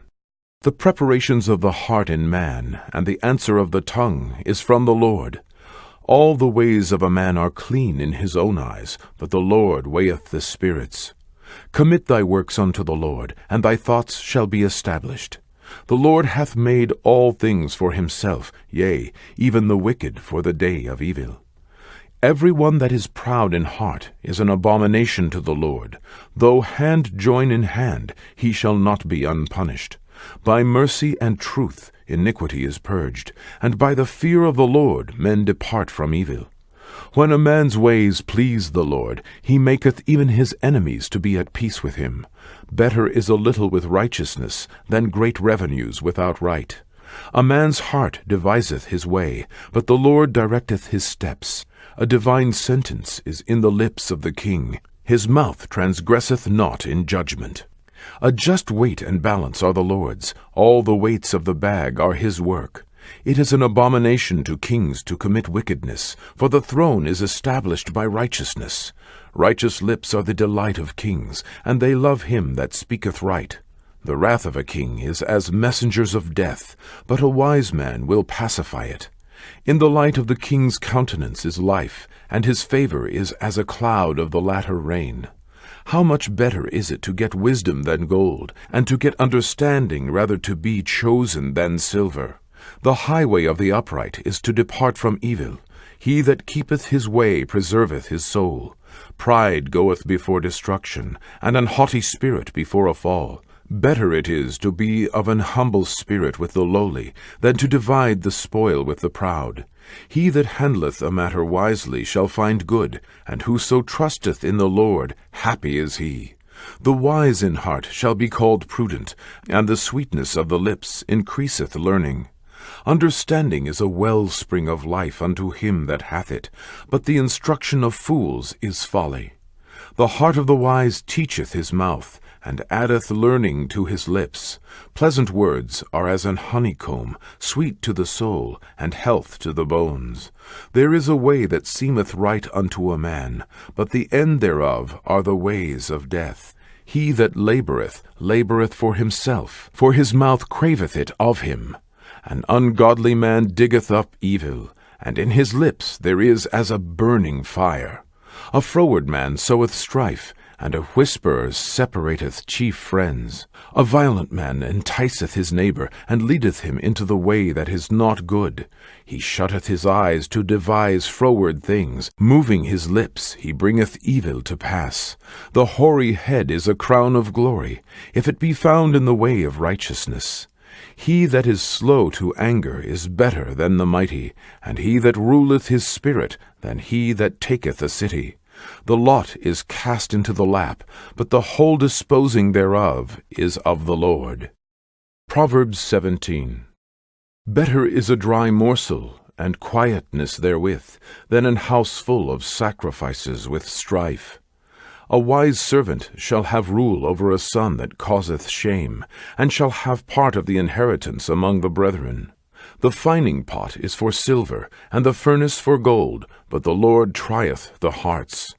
The preparations of the heart in man, and the answer of the tongue, is from the Lord. All the ways of a man are clean in his own eyes, but the Lord weigheth the spirits. Commit thy works unto the Lord, and thy thoughts shall be established. The Lord hath made all things for himself, yea, even the wicked for the day of evil. Every one that is proud in heart is an abomination to the Lord. Though hand join in hand, he shall not be unpunished. By mercy and truth iniquity is purged, and by the fear of the Lord men depart from evil. When a man's ways please the Lord, he maketh even his enemies to be at peace with him. Better is a little with righteousness than great revenues without right. A man's heart deviseth his way, but the Lord directeth his steps. A divine sentence is in the lips of the king. His mouth transgresseth not in judgment. A just weight and balance are the Lord's. All the weights of the bag are his work. It is an abomination to kings to commit wickedness, for the throne is established by righteousness. Righteous lips are the delight of kings, and they love him that speaketh right. The wrath of a king is as messengers of death, but a wise man will pacify it. In the light of the king's countenance is life, and his favor is as a cloud of the latter rain. How much better is it to get wisdom than gold, and to get understanding rather to be chosen than silver? The highway of the upright is to depart from evil. He that keepeth his way preserveth his soul. Pride goeth before destruction, and an haughty spirit before a fall. Better it is to be of an humble spirit with the lowly, than to divide the spoil with the proud. He that handleth a matter wisely shall find good, and whoso trusteth in the Lord, happy is he. The wise in heart shall be called prudent, and the sweetness of the lips increaseth learning. Understanding is a wellspring of life unto him that hath it, but the instruction of fools is folly. The heart of the wise teacheth his mouth, and addeth learning to his lips. Pleasant words are as an honeycomb, sweet to the soul, and health to the bones. There is a way that seemeth right unto a man, but the end thereof are the ways of death. He that laboureth, laboureth for himself, for his mouth craveth it of him. An ungodly man diggeth up evil, and in his lips there is as a burning fire. A froward man soweth strife, and a whisperer separateth chief friends. A violent man enticeth his neighbor, and leadeth him into the way that is not good. He shutteth his eyes to devise froward things. Moving his lips, he bringeth evil to pass. The hoary head is a crown of glory, if it be found in the way of righteousness. He that is slow to anger is better than the mighty, and he that ruleth his spirit than he that taketh a city. The lot is cast into the lap, but the whole disposing thereof is of the Lord. Proverbs 17. Better is a dry morsel, and quietness therewith, than an house full of sacrifices with strife. A wise servant shall have rule over a son that causeth shame, and shall have part of the inheritance among the brethren. The fining pot is for silver, and the furnace for gold, but the Lord trieth the hearts.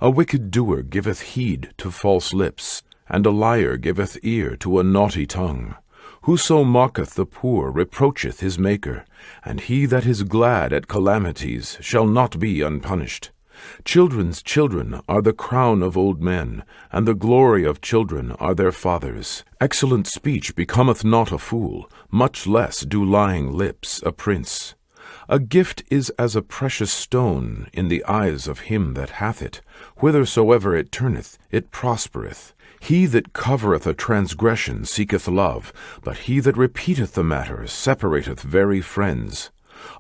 A wicked doer giveth heed to false lips, and a liar giveth ear to a naughty tongue. Whoso mocketh the poor reproacheth his Maker, and he that is glad at calamities shall not be unpunished. Children's children are the crown of old men, and the glory of children are their fathers. Excellent speech becometh not a fool, much less do lying lips a prince. A gift is as a precious stone in the eyes of him that hath it. Whithersoever it turneth, it prospereth. He that covereth a transgression seeketh love, but he that repeateth the matter separateth very friends.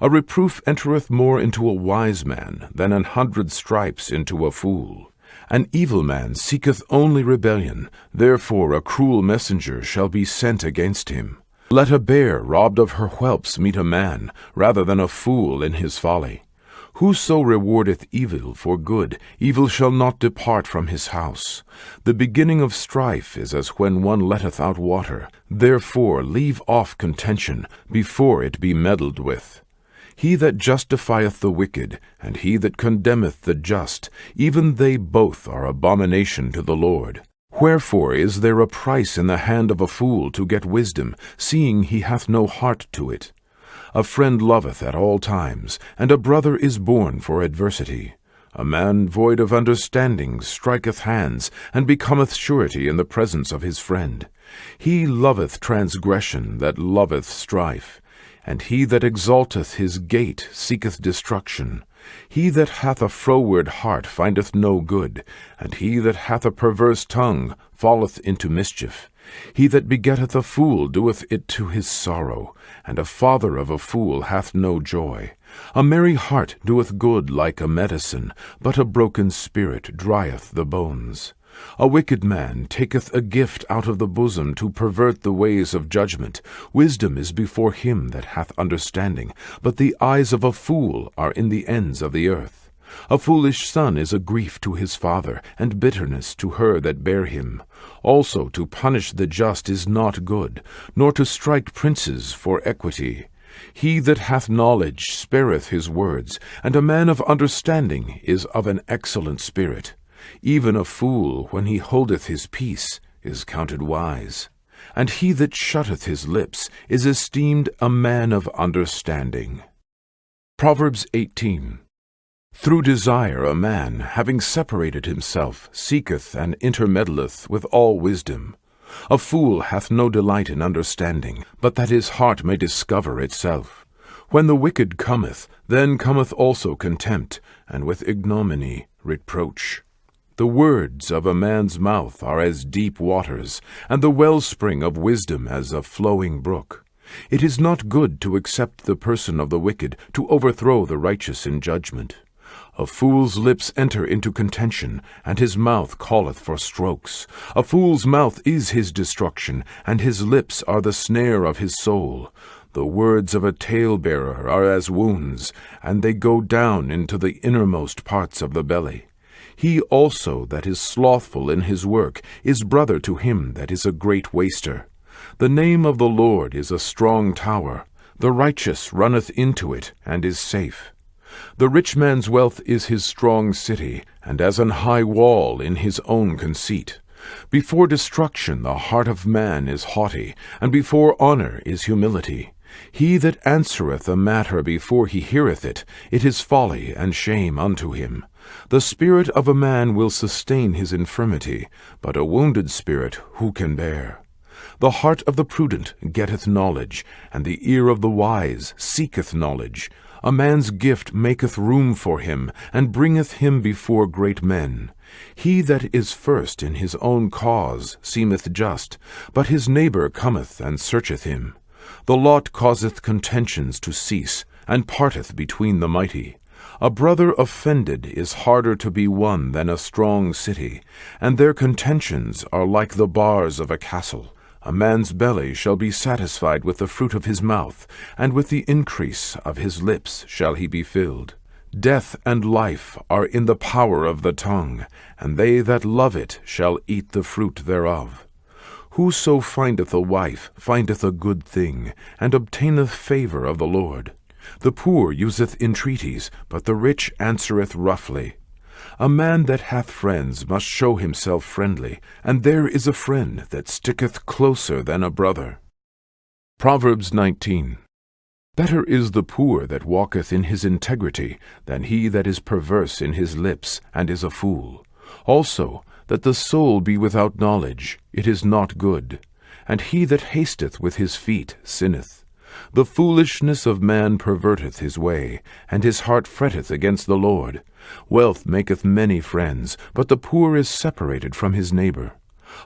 A reproof entereth more into a wise man than 100 stripes into a fool. An evil man seeketh only rebellion, therefore a cruel messenger shall be sent against him. Let a bear robbed of her whelps meet a man, rather than a fool in his folly. Whoso rewardeth evil for good, evil shall not depart from his house. The beginning of strife is as when one letteth out water. Therefore leave off contention, before it be meddled with. He that justifieth the wicked, and he that condemneth the just, even they both are abomination to the Lord. Wherefore is there a price in the hand of a fool to get wisdom, seeing he hath no heart to it? A friend loveth at all times, and a brother is born for adversity. A man void of understanding striketh hands, and becometh surety in the presence of his friend. He loveth transgression that loveth strife, and he that exalteth his gate seeketh destruction. He that hath a froward heart findeth no good, and he that hath a perverse tongue falleth into mischief. He that begetteth a fool doeth it to his sorrow, and a father of a fool hath no joy. A merry heart doeth good like a medicine, but a broken spirit drieth the bones. A wicked man taketh a gift out of the bosom to pervert the ways of judgment. Wisdom is before him that hath understanding, but the eyes of a fool are in the ends of the earth. A foolish son is a grief to his father, and bitterness to her that bare him. Also to punish the just is not good, nor to strike princes for equity. He that hath knowledge spareth his words, and a man of understanding is of an excellent spirit. Even a fool, when he holdeth his peace, is counted wise. And he that shutteth his lips is esteemed a man of understanding. Proverbs 18. Through desire a man, having separated himself, seeketh and intermeddleth with all wisdom. A fool hath no delight in understanding, but that his heart may discover itself. When the wicked cometh, then cometh also contempt, and with ignominy reproach. The words of a man's mouth are as deep waters, and the wellspring of wisdom as a flowing brook. It is not good to accept the person of the wicked, to overthrow the righteous in judgment. A fool's lips enter into contention, and his mouth calleth for strokes. A fool's mouth is his destruction, and his lips are the snare of his soul. The words of a talebearer are as wounds, and they go down into the innermost parts of the belly. He also that is slothful in his work is brother to him that is a great waster. The name of the Lord is a strong tower. The righteous runneth into it, and is safe. The rich man's wealth is his strong city, and as an high wall in his own conceit. Before destruction the heart of man is haughty, and before honor is humility. He that answereth a matter before he heareth it, it is folly and shame unto him. The spirit of a man will sustain his infirmity, but a wounded spirit who can bear? The heart of the prudent getteth knowledge, and the ear of the wise seeketh knowledge. A man's gift maketh room for him, and bringeth him before great men. He that is first in his own cause seemeth just, but his neighbor cometh and searcheth him. The lot causeth contentions to cease, and parteth between the mighty. A brother offended is harder to be won than a strong city, and their contentions are like the bars of a castle. A man's belly shall be satisfied with the fruit of his mouth, and with the increase of his lips shall he be filled. Death and life are in the power of the tongue, and they that love it shall eat the fruit thereof. Whoso findeth a wife findeth a good thing, and obtaineth favor of the Lord. The poor useth entreaties, but the rich answereth roughly. A man that hath friends must show himself friendly, and there is a friend that sticketh closer than a brother. Proverbs 19. Better is the poor that walketh in his integrity than he that is perverse in his lips and is a fool. Also, that the soul be without knowledge, it is not good, and he that hasteth with his feet sinneth. The foolishness of man perverteth his way, and his heart fretteth against the Lord. Wealth maketh many friends, but the poor is separated from his neighbor.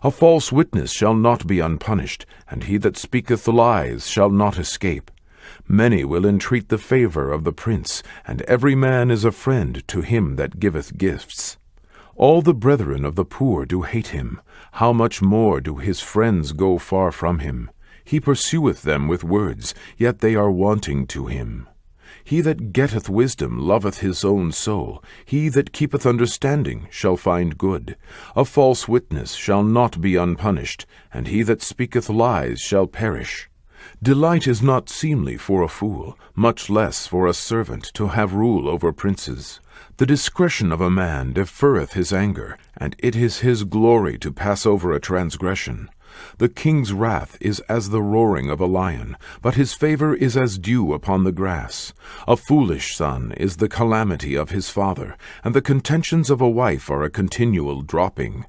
A false witness shall not be unpunished, and he that speaketh lies shall not escape. Many will entreat the favor of the prince, and every man is a friend to him that giveth gifts. All the brethren of the poor do hate him. How much more do his friends go far from him? He pursueth them with words, yet they are wanting to him. He that getteth wisdom loveth his own soul. He that keepeth understanding shall find good. A false witness shall not be unpunished, and he that speaketh lies shall perish. Delight is not seemly for a fool, much less for a servant to have rule over princes. The discretion of a man deferreth his anger, and it is his glory to pass over a transgression. The king's wrath is as the roaring of a lion, but his favor is as dew upon the grass. A foolish son is the calamity of his father, and the contentions of a wife are a continual dropping.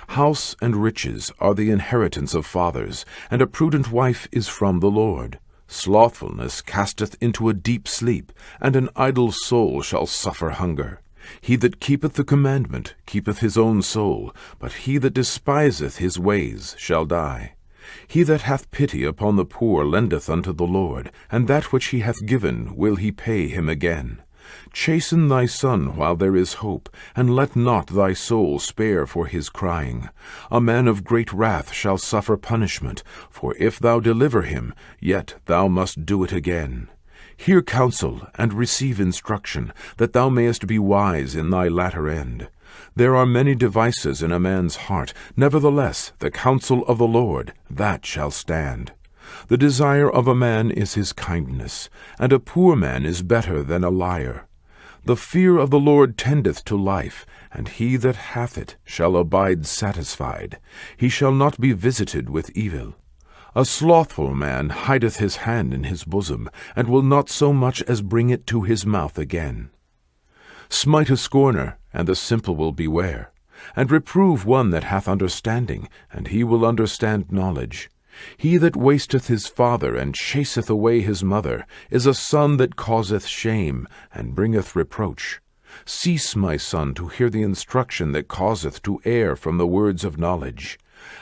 House and riches are the inheritance of fathers, and a prudent wife is from the Lord. Slothfulness casteth into a deep sleep, and an idle soul shall suffer hunger. He that keepeth the commandment keepeth his own soul, but he that despiseth his ways shall die. He that hath pity upon the poor lendeth unto the Lord, and that which he hath given will he pay him again. Chasten thy son while there is hope, and let not thy soul spare for his crying. A man of great wrath shall suffer punishment, for if thou deliver him, yet thou must do it again. Hear counsel, and receive instruction, that thou mayest be wise in thy latter end. There are many devices in a man's heart, nevertheless the counsel of the Lord, that shall stand. The desire of a man is his kindness, and a poor man is better than a liar. The fear of the Lord tendeth to life, and he that hath it shall abide satisfied. He shall not be visited with evil. A slothful man hideth his hand in his bosom, and will not so much as bring it to his mouth again. Smite a scorner, and the simple will beware, and reprove one that hath understanding, and he will understand knowledge. He that wasteth his father, and chaseth away his mother, is a son that causeth shame, and bringeth reproach. Cease, my son, to hear the instruction that causeth to err from the words of knowledge.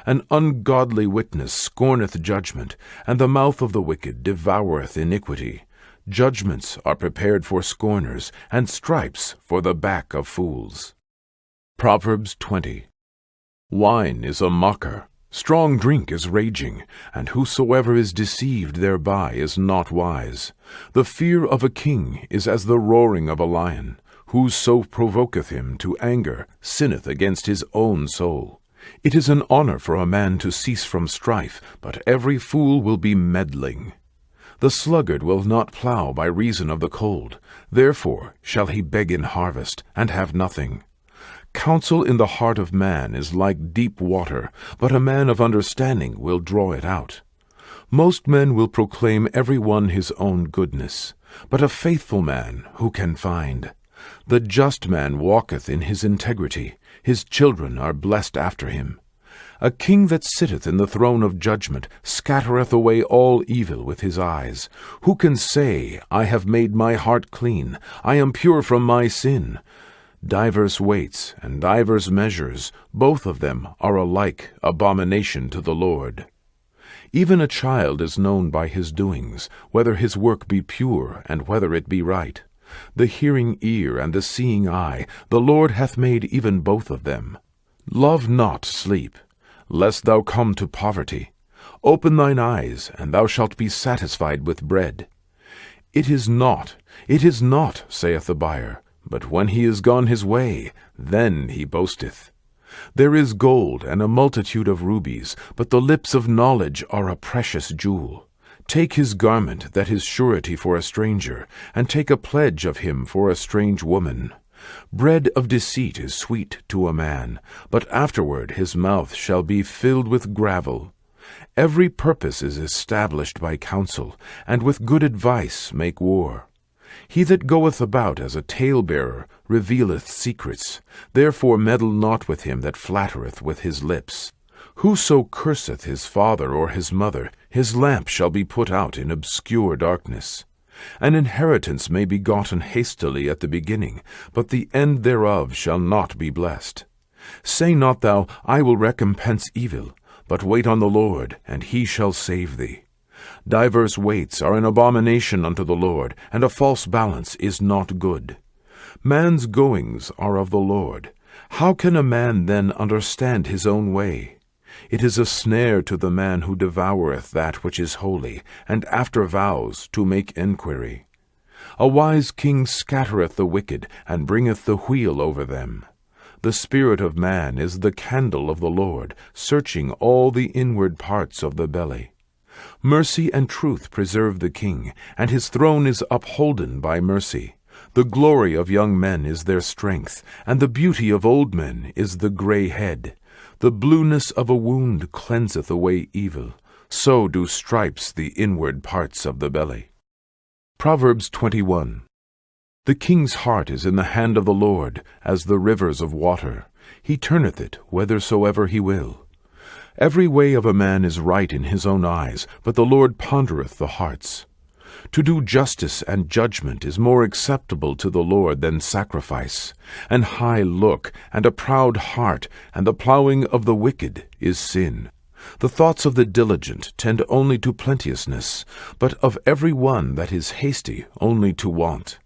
An ungodly witness scorneth judgment, and the mouth of the wicked devoureth iniquity. Judgments are prepared for scorners, and stripes for the back of fools. Proverbs 20. Wine is a mocker, strong drink is raging, and whosoever is deceived thereby is not wise. The fear of a king is as the roaring of a lion. Whoso provoketh him to anger sinneth against his own soul. It is an honor for a man to cease from strife, but every fool will be meddling. The sluggard will not plow by reason of the cold, therefore shall he beg in harvest, and have nothing. Counsel in the heart of man is like deep water, but a man of understanding will draw it out. Most men will proclaim every one his own goodness, but a faithful man who can find? The just man walketh in his integrity, his children are blessed after him. A king that sitteth in the throne of judgment scattereth away all evil with his eyes. Who can say, I have made my heart clean, I am pure from my sin? Divers weights and divers measures, both of them are alike abomination to the Lord. Even a child is known by his doings, whether his work be pure and whether it be right. The hearing ear and the seeing eye, the Lord hath made even both of them. Love not sleep, lest thou come to poverty. Open thine eyes, and thou shalt be satisfied with bread. It is not, saith the buyer, but when he is gone his way, then he boasteth. There is gold and a multitude of rubies, but the lips of knowledge are a precious jewel. Take his garment that is surety for a stranger, and take a pledge of him for a strange woman. Bread of deceit is sweet to a man, but afterward his mouth shall be filled with gravel. Every purpose is established by counsel, and with good advice make war. He that goeth about as a talebearer revealeth secrets. Therefore meddle not with him that flattereth with his lips. Whoso curseth his father or his mother, his lamp shall be put out in obscure darkness. An inheritance may be gotten hastily at the beginning, but the end thereof shall not be blessed. Say not thou, I will recompense evil, but wait on the Lord, and he shall save thee. Divers weights are an abomination unto the Lord, and a false balance is not good. Man's goings are of the Lord. How can a man then understand his own way? It is a snare to the man who devoureth that which is holy, and after vows to make enquiry. A wise king scattereth the wicked, and bringeth the wheel over them. The spirit of man is the candle of the Lord, searching all the inward parts of the belly. Mercy and truth preserve the king, and his throne is upholden by mercy. The glory of young men is their strength, and the beauty of old men is the gray head. The blueness of a wound cleanseth away evil, so do stripes the inward parts of the belly. Proverbs 21. The king's heart is in the hand of the Lord, as the rivers of water. He turneth it whithersoever he will. Every way of a man is right in his own eyes, but the Lord pondereth the hearts. To do justice and judgment is more acceptable to the Lord than sacrifice. An high look, and a proud heart, and the plowing of the wicked is sin. The thoughts of the diligent tend only to plenteousness, but of every one that is hasty only to want.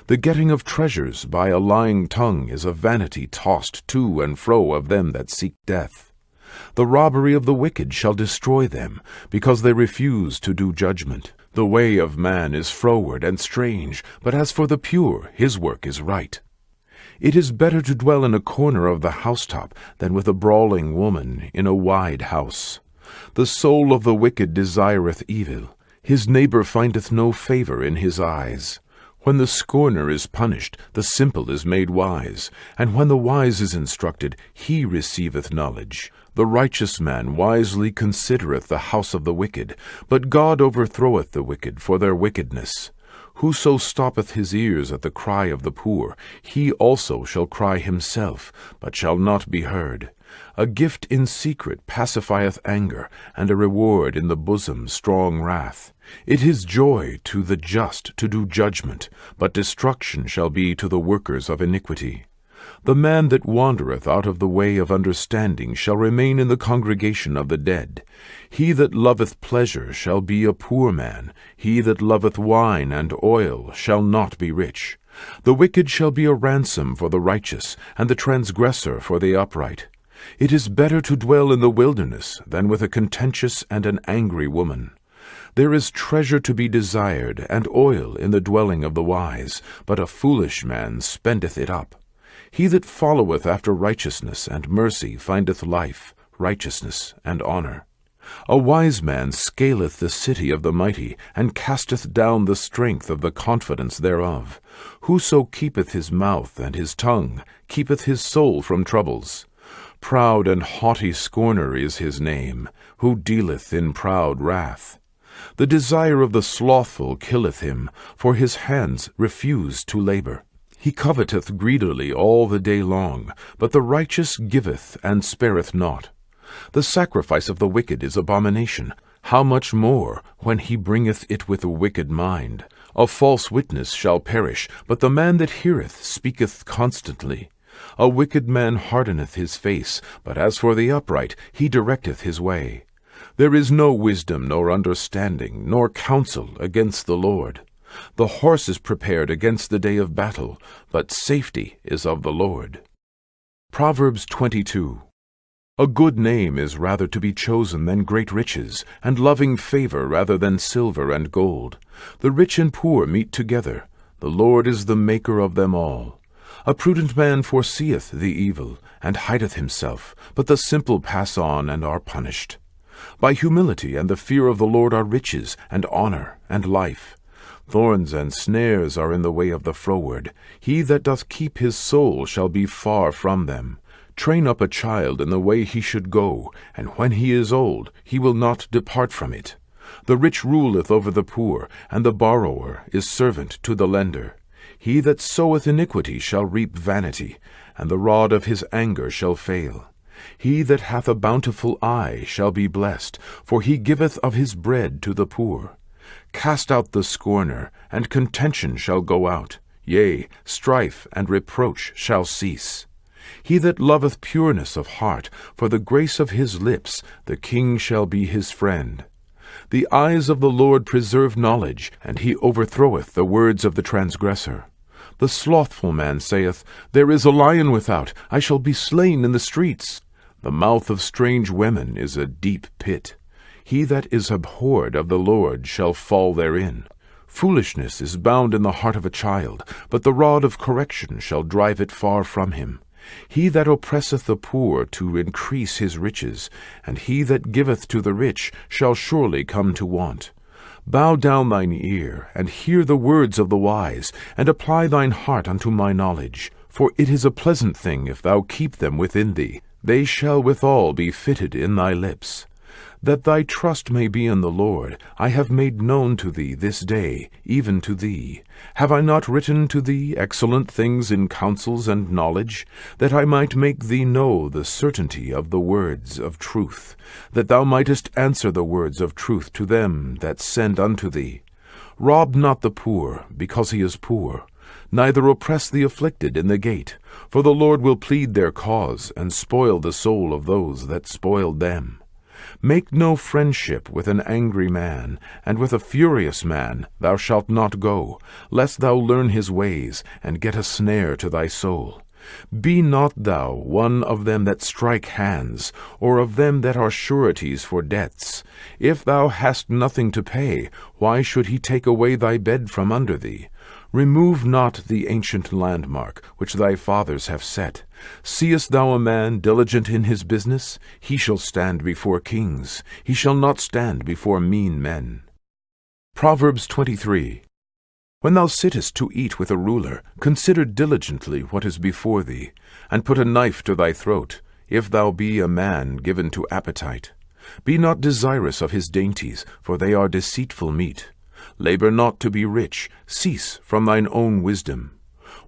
The getting of treasures by a lying tongue is a vanity tossed to and fro of them that seek death. The robbery of the wicked shall destroy them, because they refuse to do judgment. The way of man is froward and strange, but as for the pure, his work is right. It is better to dwell in a corner of the housetop than with a brawling woman in a wide house. The soul of the wicked desireth evil. His neighbor findeth no favor in his eyes. When the scorner is punished, the simple is made wise, and when the wise is instructed, he receiveth knowledge. The righteous man wisely considereth the house of the wicked, but God overthroweth the wicked for their wickedness. Whoso stoppeth his ears at the cry of the poor, he also shall cry himself, but shall not be heard. A gift in secret pacifieth anger, and a reward in the bosom strong wrath. It is joy to the just to do judgment, but destruction shall be to the workers of iniquity. The man that wandereth out of the way of understanding shall remain in the congregation of the dead. He that loveth pleasure shall be a poor man. He that loveth wine and oil shall not be rich. The wicked shall be a ransom for the righteous, and the transgressor for the upright. It is better to dwell in the wilderness than with a contentious and an angry woman. There is treasure to be desired, and oil in the dwelling of the wise, but a foolish man spendeth it up. He that followeth after righteousness and mercy findeth life, righteousness, and honor. A wise man scaleth the city of the mighty, and casteth down the strength of the confidence thereof. Whoso keepeth his mouth and his tongue keepeth his soul from troubles. Proud and haughty scorner is his name, who dealeth in proud wrath. The desire of the slothful killeth him, for his hands refuse to labor. He coveteth greedily all the day long, but the righteous giveth and spareth not. The sacrifice of the wicked is abomination. How much more when he bringeth it with a wicked mind? A false witness shall perish, but the man that heareth speaketh constantly. A wicked man hardeneth his face, but as for the upright, he directeth his way. There is no wisdom nor understanding, nor counsel against the Lord. The horse is prepared against the day of battle, but safety is of the Lord. Proverbs 22. A good name is rather to be chosen than great riches, and loving favor rather than silver and gold. The rich and poor meet together. The Lord is the maker of them all. A prudent man foreseeth the evil, and hideth himself, but the simple pass on and are punished. By humility and the fear of the Lord are riches, and honor, and life. Thorns and snares are in the way of the froward. He that doth keep his soul shall be far from them. Train up a child in the way he should go, and when he is old, he will not depart from it. The rich ruleth over the poor, and the borrower is servant to the lender. He that soweth iniquity shall reap vanity, and the rod of his anger shall fail. He that hath a bountiful eye shall be blessed, for he giveth of his bread to the poor. Cast out the scorner, and contention shall go out. Yea, strife and reproach shall cease. He that loveth pureness of heart, for the grace of his lips, the king shall be his friend. The eyes of the Lord preserve knowledge, and he overthroweth the words of the transgressor. The slothful man saith, There is a lion without, I shall be slain in the streets. The mouth of strange women is a deep pit. He that is abhorred of the Lord shall fall therein. Foolishness is bound in the heart of a child, but the rod of correction shall drive it far from him. He that oppresseth the poor to increase his riches, and he that giveth to the rich shall surely come to want. Bow down thine ear, and hear the words of the wise, and apply thine heart unto my knowledge. For it is a pleasant thing if thou keep them within thee. They shall withal be fitted in thy lips. That thy trust may be in the Lord, I have made known to thee this day, even to thee. Have I not written to thee excellent things in counsels and knowledge, that I might make thee know the certainty of the words of truth, that thou mightest answer the words of truth to them that send unto thee? Rob not the poor, because he is poor, neither oppress the afflicted in the gate, for the Lord will plead their cause, and spoil the soul of those that spoiled them. Make no friendship with an angry man, and with a furious man thou shalt not go, lest thou learn his ways, and get a snare to thy soul. Be not thou one of them that strike hands, or of them that are sureties for debts. If thou hast nothing to pay, why should he take away thy bed from under thee? Remove not the ancient landmark, which thy fathers have set. Seest thou a man diligent in his business? He shall stand before kings. He shall not stand before mean men. Proverbs 23. When thou sittest to eat with a ruler, consider diligently what is before thee, and put a knife to thy throat, if thou be a man given to appetite. Be not desirous of his dainties, for they are deceitful meat. Labor not to be rich, cease from thine own wisdom.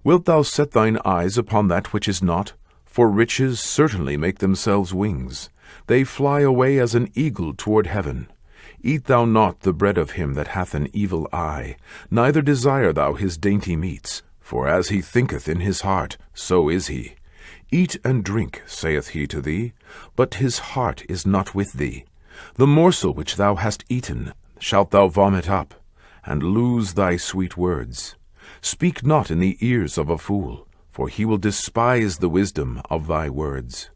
Wilt thou set thine eyes upon that which is not? For riches certainly make themselves wings. They fly away as an eagle toward heaven. Eat thou not the bread of him that hath an evil eye, neither desire thou his dainty meats, for as he thinketh in his heart, so is he. Eat and drink, saith he to thee, but his heart is not with thee. The morsel which thou hast eaten shalt thou vomit up, and lose thy sweet words. Speak not in the ears of a fool, for he will despise the wisdom of thy words.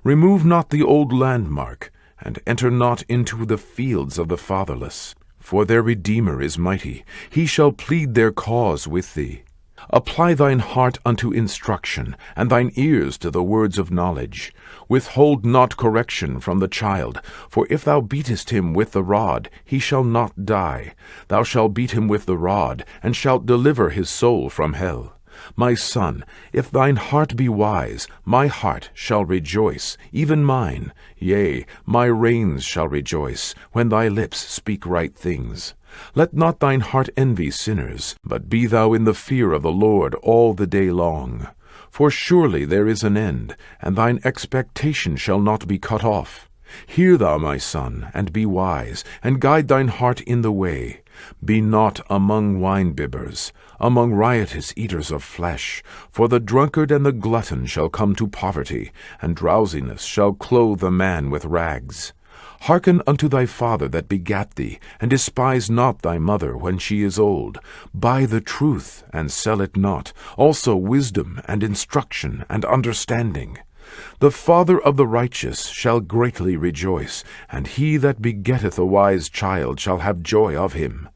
Remove not the old landmark, and enter not into the fields of the fatherless. For their Redeemer is mighty, he shall plead their cause with thee. Apply thine heart unto instruction, and thine ears to the words of knowledge. Withhold not correction from the child, for if thou beatest him with the rod, he shall not die. Thou shalt beat him with the rod, and shalt deliver his soul from hell. My son, if thine heart be wise, my heart shall rejoice, even mine. Yea, my reins shall rejoice, when thy lips speak right things. Let not thine heart envy sinners, but be thou in the fear of the Lord all the day long. For surely there is an end, and thine expectation shall not be cut off. Hear thou, my son, and be wise, and guide thine heart in the way. Be not among wine-bibbers, among riotous eaters of flesh, for the drunkard and the glutton shall come to poverty, and drowsiness shall clothe a man with rags. Hearken unto thy father that begat thee, and despise not thy mother when she is old. Buy the truth, and sell it not, also wisdom, and instruction, and understanding. The father of the righteous shall greatly rejoice, and he that begetteth a wise child shall have joy of him.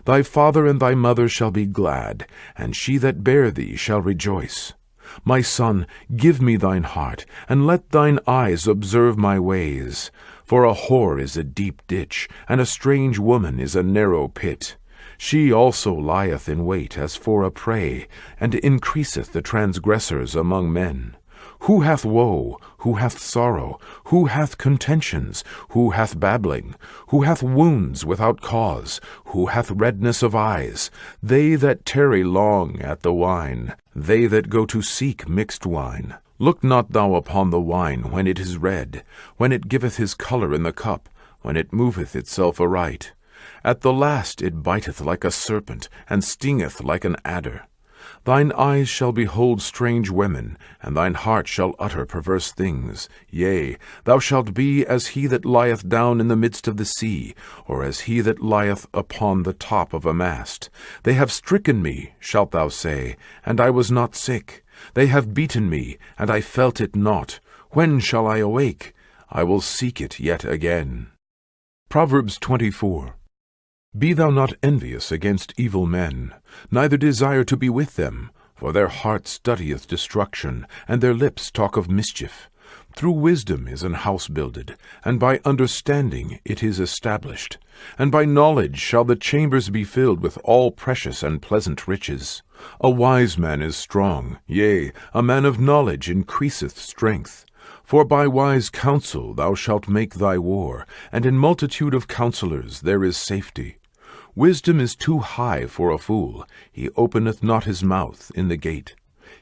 Thy father and thy mother shall be glad, and she that bare thee shall rejoice. My son, give me thine heart, and let thine eyes observe my ways. For a whore is a deep ditch, and a strange woman is a narrow pit. She also lieth in wait as for a prey, and increaseth the transgressors among men. Who hath woe? Who hath sorrow? Who hath contentions? Who hath babbling? Who hath wounds without cause? Who hath redness of eyes? They that tarry long at the wine, they that go to seek mixed wine. Look not thou upon the wine when it is red, when it giveth his colour in the cup, when it moveth itself aright. At the last it biteth like a serpent, and stingeth like an adder. Thine eyes shall behold strange women, and thine heart shall utter perverse things. Yea, thou shalt be as he that lieth down in the midst of the sea, or as he that lieth upon the top of a mast. They have stricken me, shalt thou say, and I was not sick. They have beaten me, and I felt it not. When shall I awake? I will seek it yet again. Proverbs 24. Be thou not envious against evil men, neither desire to be with them, for their heart studieth destruction, and their lips talk of mischief. Through wisdom is an house builded, and by understanding it is established. And by knowledge shall the chambers be filled with all precious and pleasant riches. A wise man is strong, yea, a man of knowledge increaseth strength. For by wise counsel thou shalt make thy war, and in multitude of counselors there is safety. Wisdom is too high for a fool, he openeth not his mouth in the gate.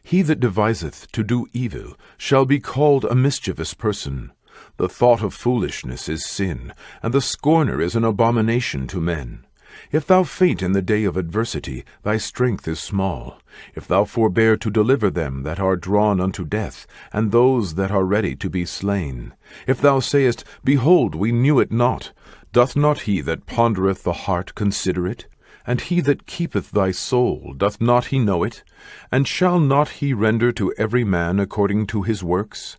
He that deviseth to do evil shall be called a mischievous person. The thought of foolishness is sin, and the scorner is an abomination to men. If thou faint in the day of adversity, thy strength is small. If thou forbear to deliver them that are drawn unto death, and those that are ready to be slain. If thou sayest, Behold, we knew it not, doth not he that pondereth the heart consider it? And he that keepeth thy soul, doth not he know it? And shall not he render to every man according to his works?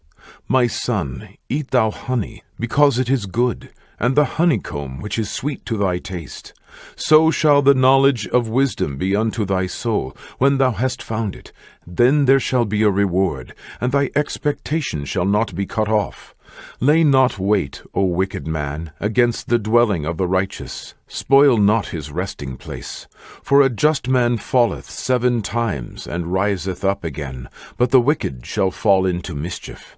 My son, eat thou honey, because it is good, and the honeycomb which is sweet to thy taste. So shall the knowledge of wisdom be unto thy soul, when thou hast found it. Then there shall be a reward, and thy expectation shall not be cut off. Lay not wait, O wicked man, against the dwelling of the righteous. Spoil not his resting place. For a just man falleth 7 times, and riseth up again, but the wicked shall fall into mischief.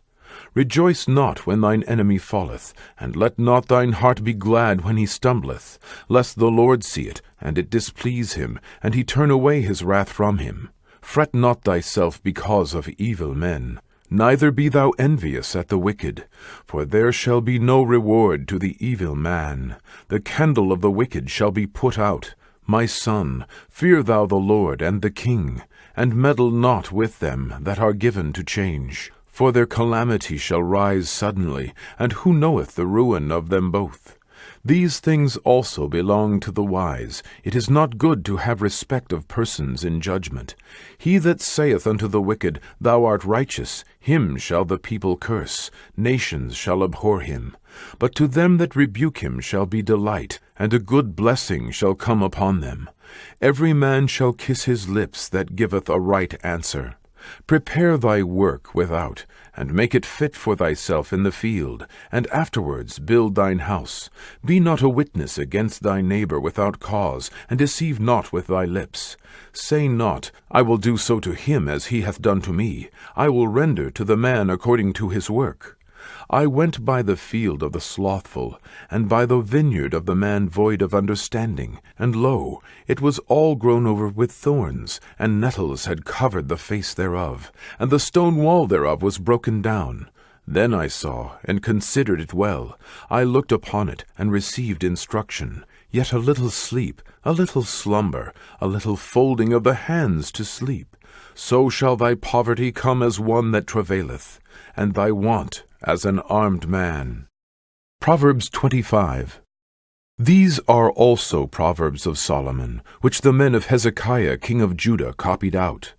Rejoice not when thine enemy falleth, and let not thine heart be glad when he stumbleth, lest the Lord see it, and it displease him, and he turn away his wrath from him. Fret not thyself because of evil men, neither be thou envious at the wicked, for there shall be no reward to the evil man. The candle of the wicked shall be put out. My son, fear thou the Lord and the king, and meddle not with them that are given to change. For their calamity shall rise suddenly, and who knoweth the ruin of them both? These things also belong to the wise. It is not good to have respect of persons in judgment. He that saith unto the wicked, Thou art righteous, him shall the people curse, nations shall abhor him. But to them that rebuke him shall be delight, and a good blessing shall come upon them. Every man shall kiss his lips that giveth a right answer. Prepare thy work without, and make it fit for thyself in the field, and afterwards build thine house. Be not a witness against thy neighbor without cause, and deceive not with thy lips. Say not, I will do so to him as he hath done to me. I will render to the man according to his work. I went by the field of the slothful, and by the vineyard of the man void of understanding, and lo, it was all grown over with thorns, and nettles had covered the face thereof, and the stone wall thereof was broken down. Then I saw, and considered it well. I looked upon it, and received instruction. Yet a little sleep, a little slumber, a little folding of the hands to sleep. So shall thy poverty come as one that travaileth, and thy want as an armed man. Proverbs 25. These are also Proverbs of Solomon, which the men of Hezekiah king of Judah copied out.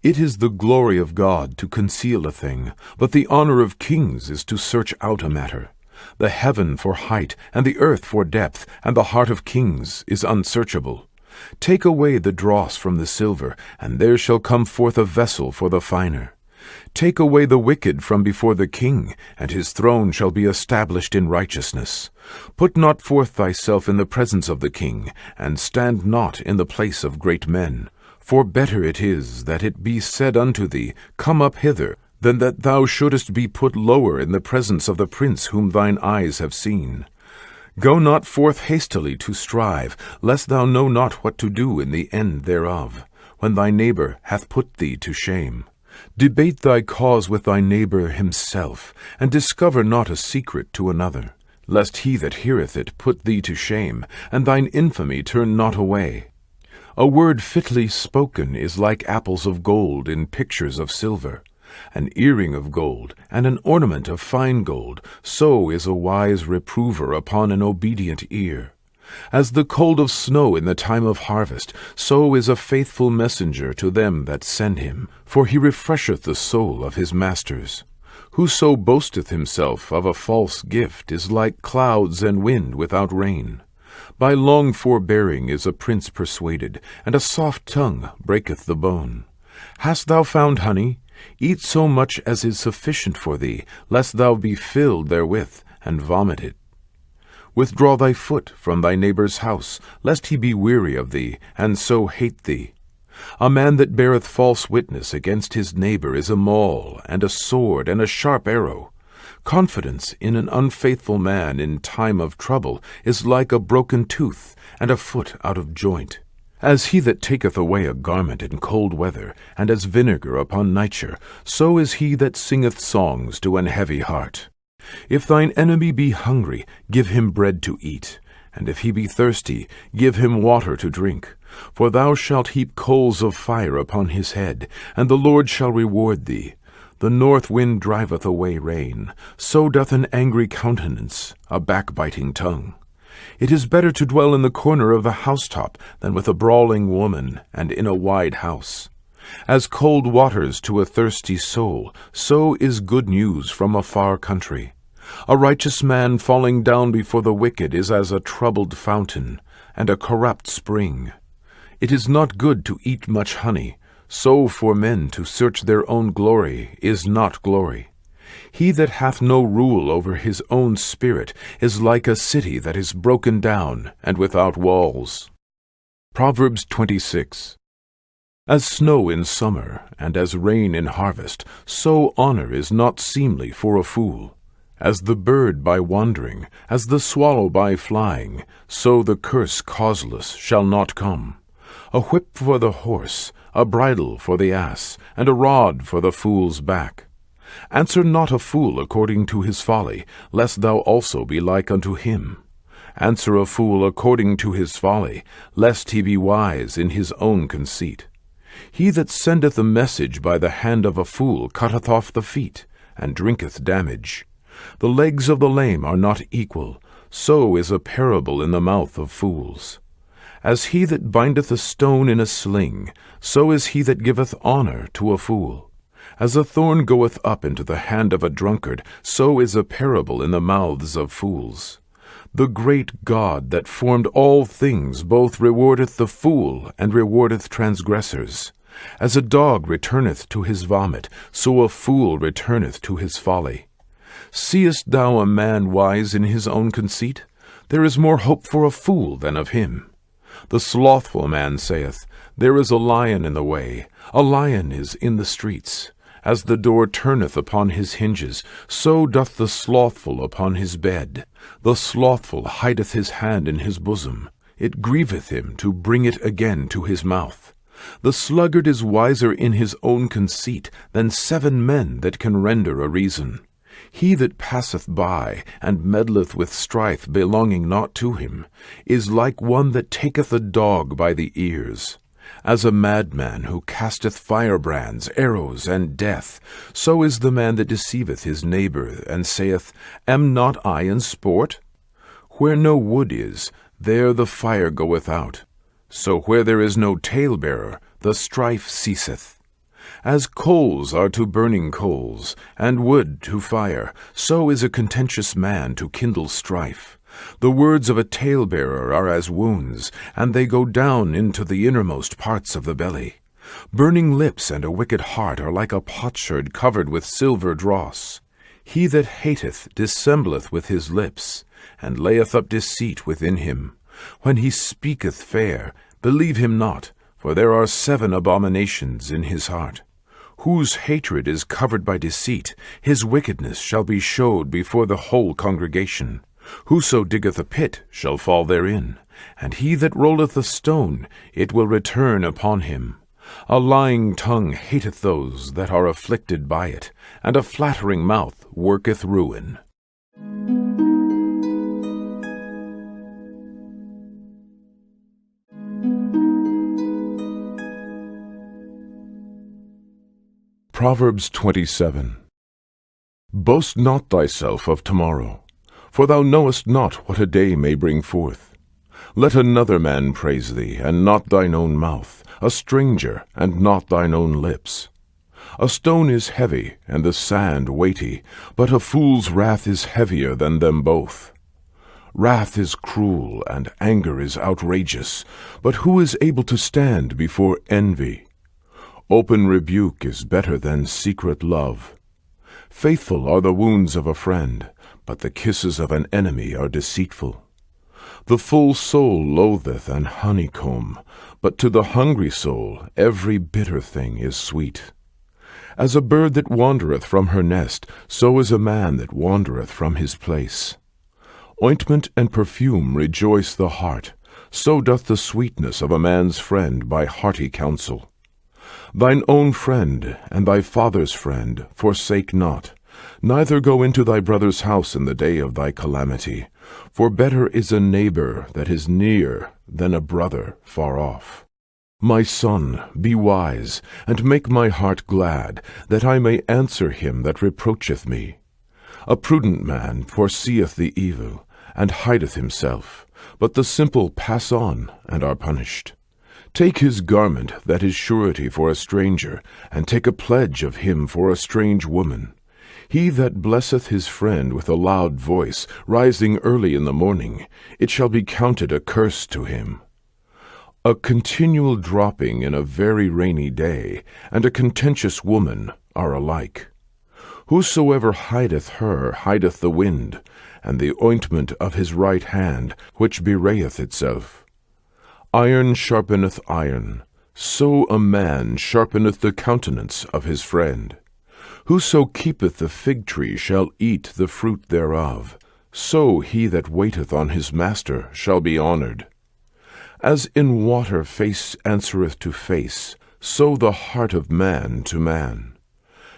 It is the glory of God to conceal a thing, but the honor of kings is to search out a matter. The heaven for height, and the earth for depth, and the heart of kings is unsearchable. Take away the dross from the silver, and there shall come forth a vessel for the finer. Take away the wicked from before the king, and his throne shall be established in righteousness. Put not forth thyself in the presence of the king, and stand not in the place of great men. For better it is that it be said unto thee, Come up hither, than that thou shouldest be put lower in the presence of the prince whom thine eyes have seen. Go not forth hastily to strive, lest thou know not what to do in the end thereof, when thy neighbor hath put thee to shame. Debate thy cause with thy neighbor himself, and discover not a secret to another, lest he that heareth it put thee to shame, and thine infamy turn not away. A word fitly spoken is like apples of gold in pictures of silver. An earring of gold, and an ornament of fine gold, so is a wise reprover upon an obedient ear. As the cold of snow in the time of harvest, so is a faithful messenger to them that send him, for he refresheth the soul of his masters. Whoso boasteth himself of a false gift is like clouds and wind without rain. By long forbearing is a prince persuaded, and a soft tongue breaketh the bone. Hast thou found honey? Eat so much as is sufficient for thee, lest thou be filled therewith, and vomit it. Withdraw thy foot from thy neighbor's house, lest he be weary of thee, and so hate thee. A man that beareth false witness against his neighbor is a maul, and a sword, and a sharp arrow. Confidence in an unfaithful man in time of trouble is like a broken tooth and a foot out of joint. As he that taketh away a garment in cold weather, and as vinegar upon nitre, so is he that singeth songs to an heavy heart. If thine enemy be hungry, give him bread to eat, and if he be thirsty, give him water to drink. For thou shalt heap coals of fire upon his head, and the Lord shall reward thee. The north wind driveth away rain, so doth an angry countenance, a backbiting tongue. It is better to dwell in the corner of a housetop than with a brawling woman, and in a wide house. As cold waters to a thirsty soul, so is good news from a far country. A righteous man falling down before the wicked is as a troubled fountain, and a corrupt spring. It is not good to eat much honey, so for men to search their own glory is not glory. He that hath no rule over his own spirit is like a city that is broken down and without walls. Proverbs 26. As snow in summer, and as rain in harvest, so honor is not seemly for a fool. As the bird by wandering, as the swallow by flying, so the curse causeless shall not come. A whip for the horse, a bridle for the ass, and a rod for the fool's back. Answer not a fool according to his folly, lest thou also be like unto him. Answer a fool according to his folly, lest he be wise in his own conceit. He that sendeth a message by the hand of a fool cutteth off the feet, and drinketh damage. The legs of the lame are not equal, so is a parable in the mouth of fools. As he that bindeth a stone in a sling, so is he that giveth honor to a fool. As a thorn goeth up into the hand of a drunkard, so is a parable in the mouths of fools. The great God that formed all things both rewardeth the fool and rewardeth transgressors. As a dog returneth to his vomit, so a fool returneth to his folly. Seest thou a man wise in his own conceit? There is more hope for a fool than of him. The slothful man saith, There is a lion in the way, a lion is in the streets. As the door turneth upon his hinges, so doth the slothful upon his bed. The slothful hideth his hand in his bosom. It grieveth him to bring it again to his mouth. The sluggard is wiser in his own conceit than 7 men that can render a reason. He that passeth by, and meddleth with strife belonging not to him, is like one that taketh a dog by the ears. As a madman who casteth firebrands, arrows, and death, so is the man that deceiveth his neighbor, and saith, Am not I in sport? Where no wood is, there the fire goeth out. So where there is no talebearer, the strife ceaseth. As coals are to burning coals, and wood to fire, so is a contentious man to kindle strife. The words of a talebearer are as wounds, and they go down into the innermost parts of the belly. Burning lips and a wicked heart are like a potsherd covered with silver dross. He that hateth dissembleth with his lips, and layeth up deceit within him. When he speaketh fair, believe him not, for there are 7 abominations in his heart. Whose hatred is covered by deceit, his wickedness shall be showed before the whole congregation. Whoso diggeth a pit shall fall therein, and he that rolleth a stone, it will return upon him. A lying tongue hateth those that are afflicted by it, and a flattering mouth worketh ruin. Proverbs 27. Boast not thyself of tomorrow, for thou knowest not what a day may bring forth. Let another man praise thee, and not thine own mouth, a stranger, and not thine own lips. A stone is heavy, and the sand weighty, but a fool's wrath is heavier than them both. Wrath is cruel, and anger is outrageous, but who is able to stand before envy? Open rebuke is better than secret love. Faithful are the wounds of a friend, but the kisses of an enemy are deceitful. The full soul loatheth an honeycomb, but to the hungry soul every bitter thing is sweet. As a bird that wandereth from her nest, so is a man that wandereth from his place. Ointment and perfume rejoice the heart, so doth the sweetness of a man's friend by hearty counsel. Thine own friend and thy father's friend forsake not, neither go into thy brother's house in the day of thy calamity, for better is a neighbor that is near than a brother far off. My son, be wise, and make my heart glad, that I may answer him that reproacheth me. A prudent man foreseeth the evil, and hideth himself, but the simple pass on, and are punished. Take his garment that is surety for a stranger, and take a pledge of him for a strange woman. He that blesseth his friend with a loud voice, rising early in the morning, it shall be counted a curse to him. A continual dropping in a very rainy day, and a contentious woman are alike. Whosoever hideth her hideth the wind, and the ointment of his right hand, which bewrayeth itself. Iron sharpeneth iron, so a man sharpeneth the countenance of his friend. Whoso keepeth the fig tree shall eat the fruit thereof, so he that waiteth on his master shall be honored. As in water face answereth to face, so the heart of man to man.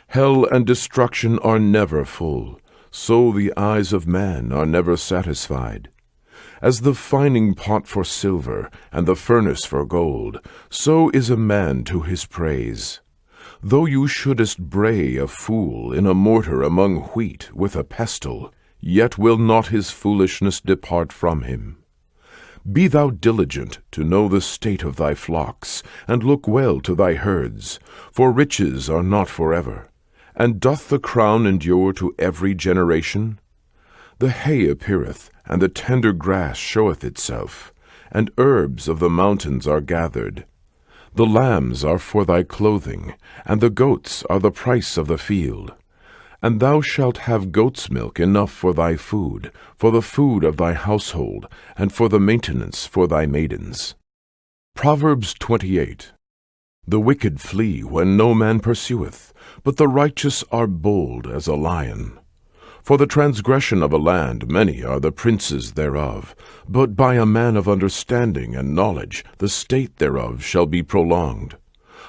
Hell and destruction are never full, so the eyes of man are never satisfied. As the fining pot for silver, and the furnace for gold, so is a man to his praise. Though you shouldest bray a fool in a mortar among wheat with a pestle, yet will not his foolishness depart from him. Be thou diligent to know the state of thy flocks, and look well to thy herds, for riches are not forever. And doth the crown endure to every generation? The hay appeareth, and the tender grass showeth itself, and herbs of the mountains are gathered. The lambs are for thy clothing, and the goats are the price of the field. And thou shalt have goat's milk enough for thy food, for the food of thy household, and for the maintenance for thy maidens. Proverbs 28. The wicked flee when no man pursueth, but the righteous are bold as a lion. For the transgression of a land many are the princes thereof, but by a man of understanding and knowledge the state thereof shall be prolonged.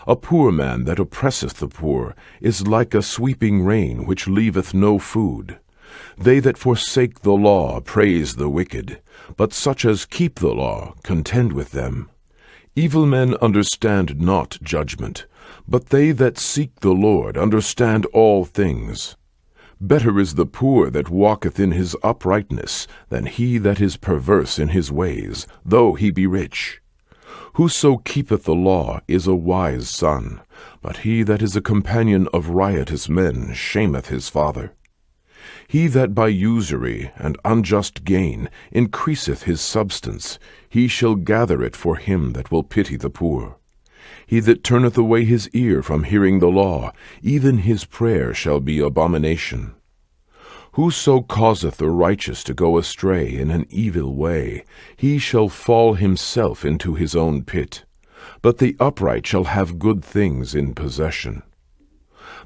A poor man that oppresseth the poor is like a sweeping rain which leaveth no food. They that forsake the law praise the wicked, but such as keep the law contend with them. Evil men understand not judgment, but they that seek the Lord understand all things. Better is the poor that walketh in his uprightness than he that is perverse in his ways, though he be rich. Whoso keepeth the law is a wise son, but he that is a companion of riotous men shameth his father. He that by usury and unjust gain increaseth his substance, he shall gather it for him that will pity the poor. He that turneth away his ear from hearing the law, even his prayer shall be abomination. Whoso causeth the righteous to go astray in an evil way, he shall fall himself into his own pit. But the upright shall have good things in possession.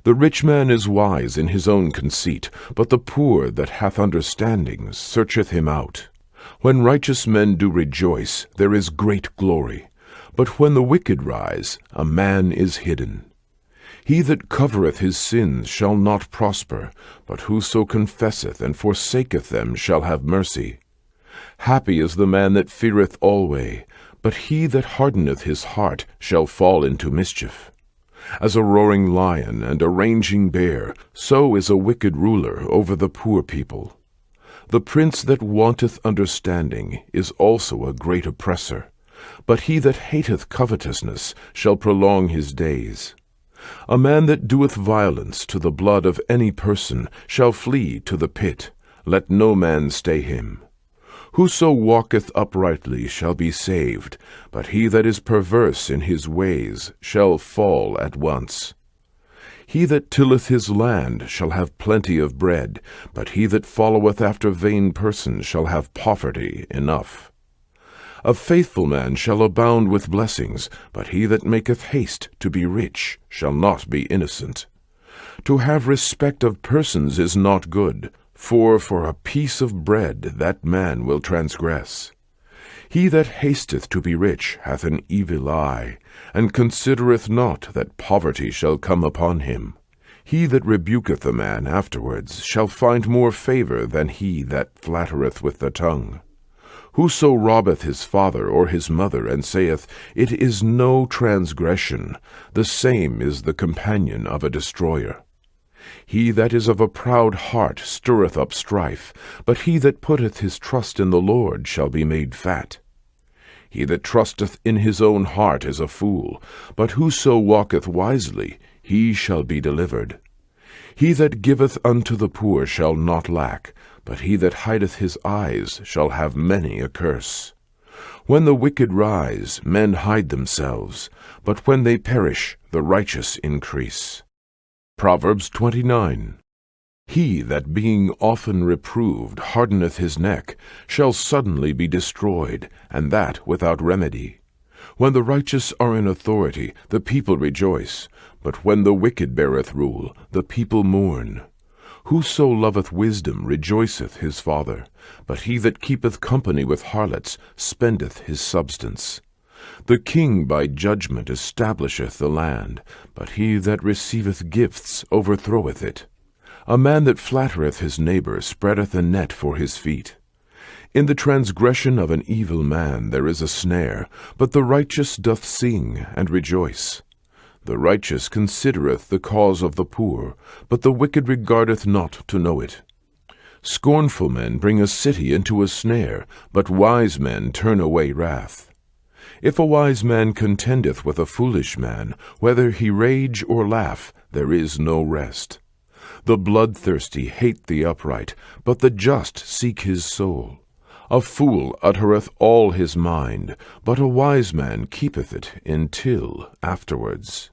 The rich man is wise in his own conceit, but the poor that hath understanding searcheth him out. When righteous men do rejoice, there is great glory. But when the wicked rise, a man is hidden. He that covereth his sins shall not prosper, but whoso confesseth and forsaketh them shall have mercy. Happy is the man that feareth alway, but he that hardeneth his heart shall fall into mischief. As a roaring lion and a raging bear, so is a wicked ruler over the poor people. The prince that wanteth understanding is also a great oppressor, but he that hateth covetousness shall prolong his days. A man that doeth violence to the blood of any person shall flee to the pit. Let no man stay him. Whoso walketh uprightly shall be saved, but he that is perverse in his ways shall fall at once. He that tilleth his land shall have plenty of bread, but he that followeth after vain persons shall have poverty enough. A faithful man shall abound with blessings, but he that maketh haste to be rich shall not be innocent. To have respect of persons is not good, for a piece of bread that man will transgress. He that hasteth to be rich hath an evil eye, and considereth not that poverty shall come upon him. He that rebuketh a man afterwards shall find more favour than he that flattereth with the tongue. Whoso robbeth his father or his mother, and saith, It is no transgression, the same is the companion of a destroyer. He that is of a proud heart stirreth up strife, but he that putteth his trust in the Lord shall be made fat. He that trusteth in his own heart is a fool, but whoso walketh wisely, he shall be delivered. He that giveth unto the poor shall not lack, but he that hideth his eyes shall have many a curse. When the wicked rise, men hide themselves, but when they perish, the righteous increase. Proverbs 29. He that being often reproved hardeneth his neck shall suddenly be destroyed, and that without remedy. When the righteous are in authority, the people rejoice, but when the wicked beareth rule, the people mourn. Whoso loveth wisdom rejoiceth his father, but he that keepeth company with harlots spendeth his substance. The king by judgment establisheth the land, but he that receiveth gifts overthroweth it. A man that flattereth his neighbor spreadeth a net for his feet. In the transgression of an evil man there is a snare, but the righteous doth sing and rejoice. The righteous considereth the cause of the poor, but the wicked regardeth not to know it. Scornful men bring a city into a snare, but wise men turn away wrath. If a wise man contendeth with a foolish man, whether he rage or laugh, there is no rest. The bloodthirsty hate the upright, but the just seek his soul. A fool uttereth all his mind, but a wise man keepeth it until afterwards.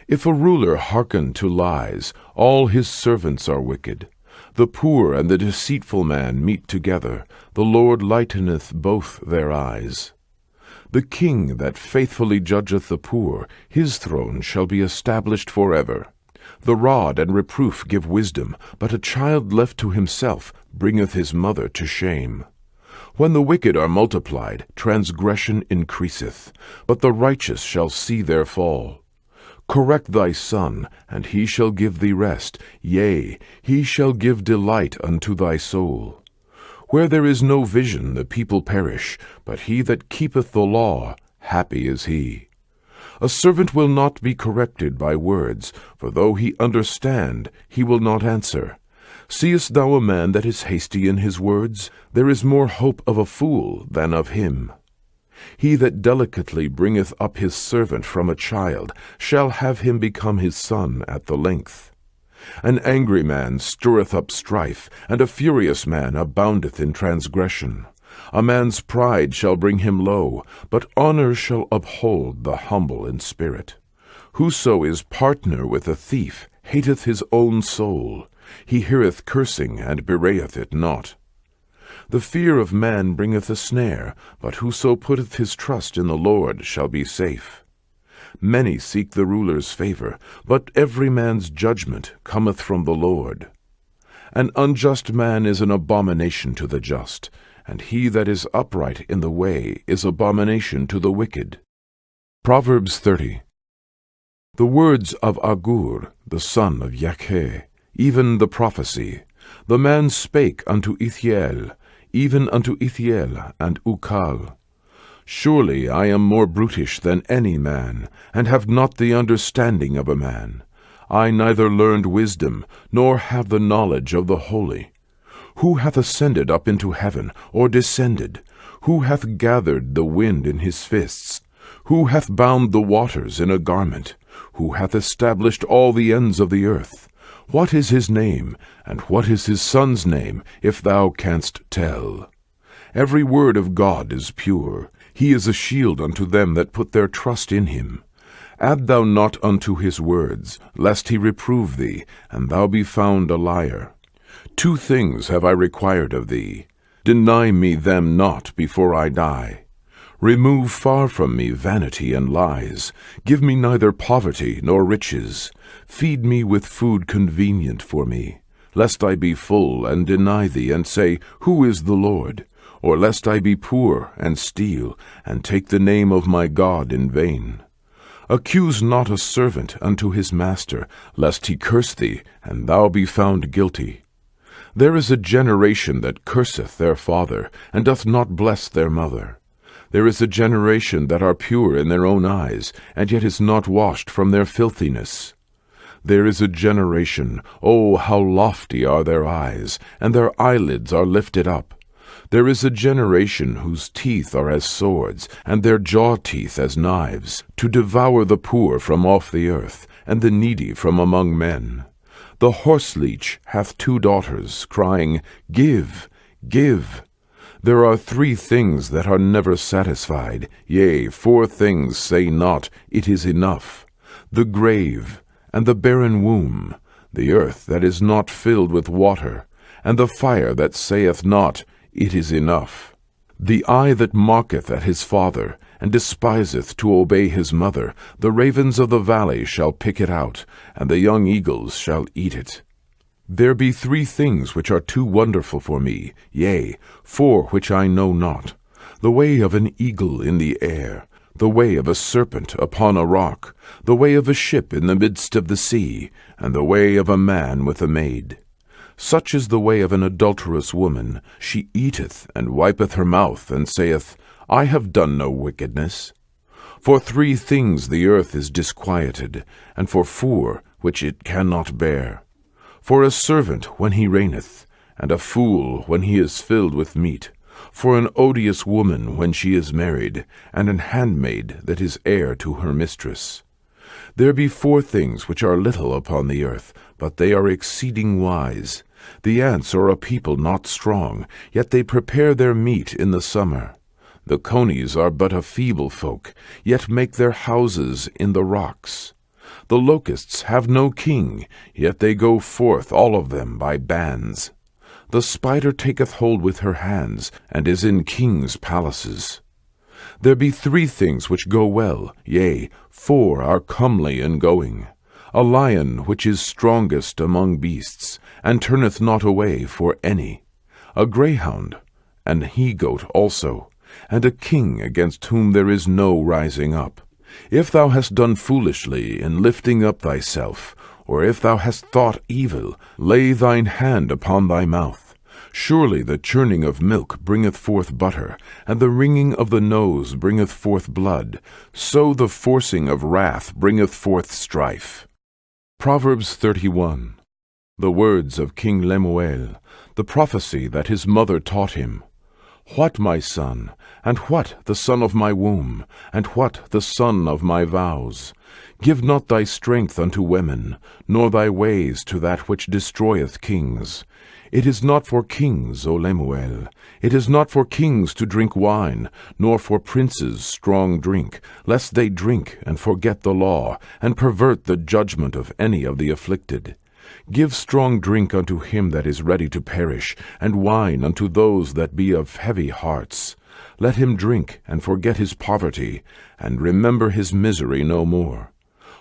If a ruler hearken to lies, all his servants are wicked. The poor and the deceitful man meet together, the Lord lighteneth both their eyes. The king that faithfully judgeth the poor, his throne shall be established forever. The rod and reproof give wisdom, but a child left to himself bringeth his mother to shame. When the wicked are multiplied, transgression increaseth, but the righteous shall see their fall. Correct thy son, and he shall give thee rest, yea, he shall give delight unto thy soul. Where there is no vision the people perish, but he that keepeth the law, happy is he. A servant will not be corrected by words, for though he understand, he will not answer. Seest thou a man that is hasty in his words? There is more hope of a fool than of him. He that delicately bringeth up his servant from a child shall have him become his son at the length. An angry man stirreth up strife, and a furious man aboundeth in transgression. A man's pride shall bring him low, but honor shall uphold the humble in spirit. Whoso is partner with a thief hateth his own soul. He heareth cursing, and bewrayeth it not. The fear of man bringeth a snare, but whoso putteth his trust in the Lord shall be safe. Many seek the ruler's favor, but every man's judgment cometh from the Lord. An unjust man is an abomination to the just, and he that is upright in the way is abomination to the wicked. Proverbs 30. The words of Agur, the son of Yakeh, even the prophecy, the man spake unto Ithiel, even unto Ithiel and Ukal. Surely I am more brutish than any man, and have not the understanding of a man. I neither learned wisdom, nor have the knowledge of the holy. Who hath ascended up into heaven, or descended? Who hath gathered the wind in his fists? Who hath bound the waters in a garment? Who hath established all the ends of the earth? What is his name, and what is his son's name, if thou canst tell? Every word of God is pure. He is a shield unto them that put their trust in him. Add thou not unto his words, lest he reprove thee, and thou be found a liar. 2 things have I required of thee. Deny me them not before I die. Remove far from me vanity and lies. Give me neither poverty nor riches. Feed me with food convenient for me, lest I be full and deny thee, and say, Who is the Lord? Or lest I be poor and steal, and take the name of my God in vain. Accuse not a servant unto his master, lest he curse thee, and thou be found guilty. There is a generation that curseth their father, and doth not bless their mother. There is a generation that are pure in their own eyes, and yet is not washed from their filthiness. There is a generation, oh, how lofty are their eyes, and their eyelids are lifted up. There is a generation whose teeth are as swords, and their jaw teeth as knives, to devour the poor from off the earth, and the needy from among men. The horseleech hath 2 daughters, crying, Give, give. There are 3 things that are never satisfied, yea, 4 things say not, It is enough. The grave, and the barren womb, the earth that is not filled with water, and the fire that saith not, It is enough. The eye that mocketh at his father, and despiseth to obey his mother, the ravens of the valley shall pick it out, and the young eagles shall eat it. There be 3 things which are too wonderful for me, yea, 4 which I know not. The way of an eagle in the air, the way of a serpent upon a rock, the way of a ship in the midst of the sea, and the way of a man with a maid. Such is the way of an adulterous woman. She eateth, and wipeth her mouth, and saith, I have done no wickedness. For 3 things the earth is disquieted, and for 4 which it cannot bear. For a servant when he reigneth, and a fool when he is filled with meat. For an odious woman when she is married, and an handmaid that is heir to her mistress. There be 4 things which are little upon the earth, but they are exceeding wise. The ants are a people not strong, yet they prepare their meat in the summer. The conies are but a feeble folk, yet make their houses in the rocks. The locusts have no king, yet they go forth all of them by bands. The spider taketh hold with her hands, and is in kings' palaces. There be 3 things which go well, yea, 4 are comely in going. A lion which is strongest among beasts, and turneth not away for any. A greyhound, an he-goat also, and a king against whom there is no rising up. If thou hast done foolishly in lifting up thyself, or if thou hast thought evil, lay thine hand upon thy mouth. Surely the churning of milk bringeth forth butter, and the wringing of the nose bringeth forth blood. So the forcing of wrath bringeth forth strife. Proverbs 31. The words of King Lemuel, the prophecy that his mother taught him. What, my son, and what the son of my womb, and what the son of my vows? Give not thy strength unto women, nor thy ways to that which destroyeth kings. It is not for kings, O Lemuel, it is not for kings to drink wine, nor for princes strong drink, lest they drink and forget the law, and pervert the judgment of any of the afflicted. Give strong drink unto him that is ready to perish, and wine unto those that be of heavy hearts. Let him drink, and forget his poverty, and remember his misery no more.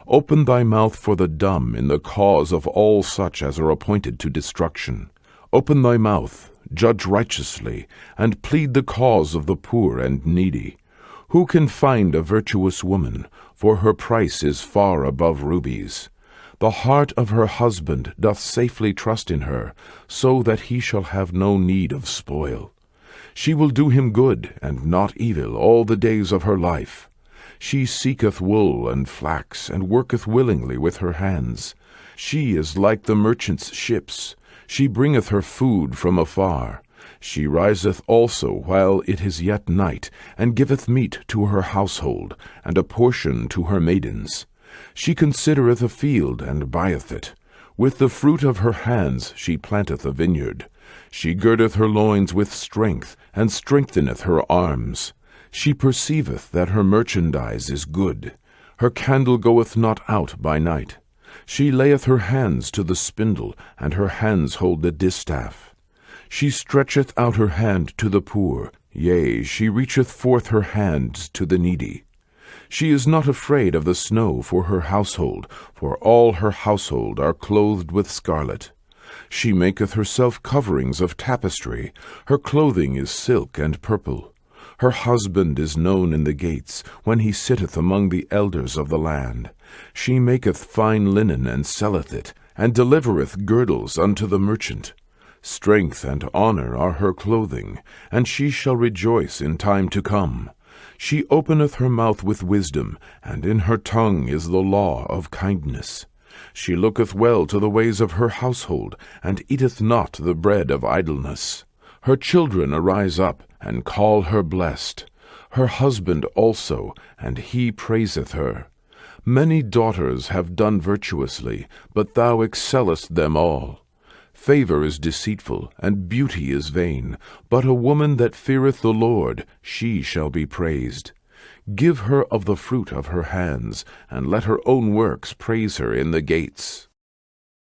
Open thy mouth for the dumb in the cause of all such as are appointed to destruction. Open thy mouth, judge righteously, and plead the cause of the poor and needy. Who can find a virtuous woman? For her price is far above rubies. The heart of her husband doth safely trust in her, so that he shall have no need of spoil. She will do him good, and not evil, all the days of her life. She seeketh wool and flax, and worketh willingly with her hands. She is like the merchant's ships. She bringeth her food from afar. She riseth also while it is yet night, and giveth meat to her household, and a portion to her maidens. She considereth a field, and buyeth it. With the fruit of her hands she planteth a vineyard. She girdeth her loins with strength, and strengtheneth her arms. She perceiveth that her merchandise is good. Her candle goeth not out by night. She layeth her hands to the spindle, and her hands hold the distaff. She stretcheth out her hand to the poor, Yea, she reacheth forth her hands to the needy. She is not afraid of the snow for her household, for all her household are clothed with scarlet. She maketh herself coverings of tapestry, her clothing is silk and purple. Her husband is known in the gates, when he sitteth among the elders of the land. She maketh fine linen, and selleth it, and delivereth girdles unto the merchant. Strength and honor are her clothing, and she shall rejoice in time to come. She openeth her mouth with wisdom, and in her tongue is the law of kindness. She looketh well to the ways of her household, and eateth not the bread of idleness. Her children arise up, and call her blessed. Her husband also, and he praiseth her. Many daughters have done virtuously, but thou excellest them all. Favor is deceitful, and beauty is vain, but a woman that feareth the Lord, she shall be praised. Give her of the fruit of her hands, and let her own works praise her in the gates.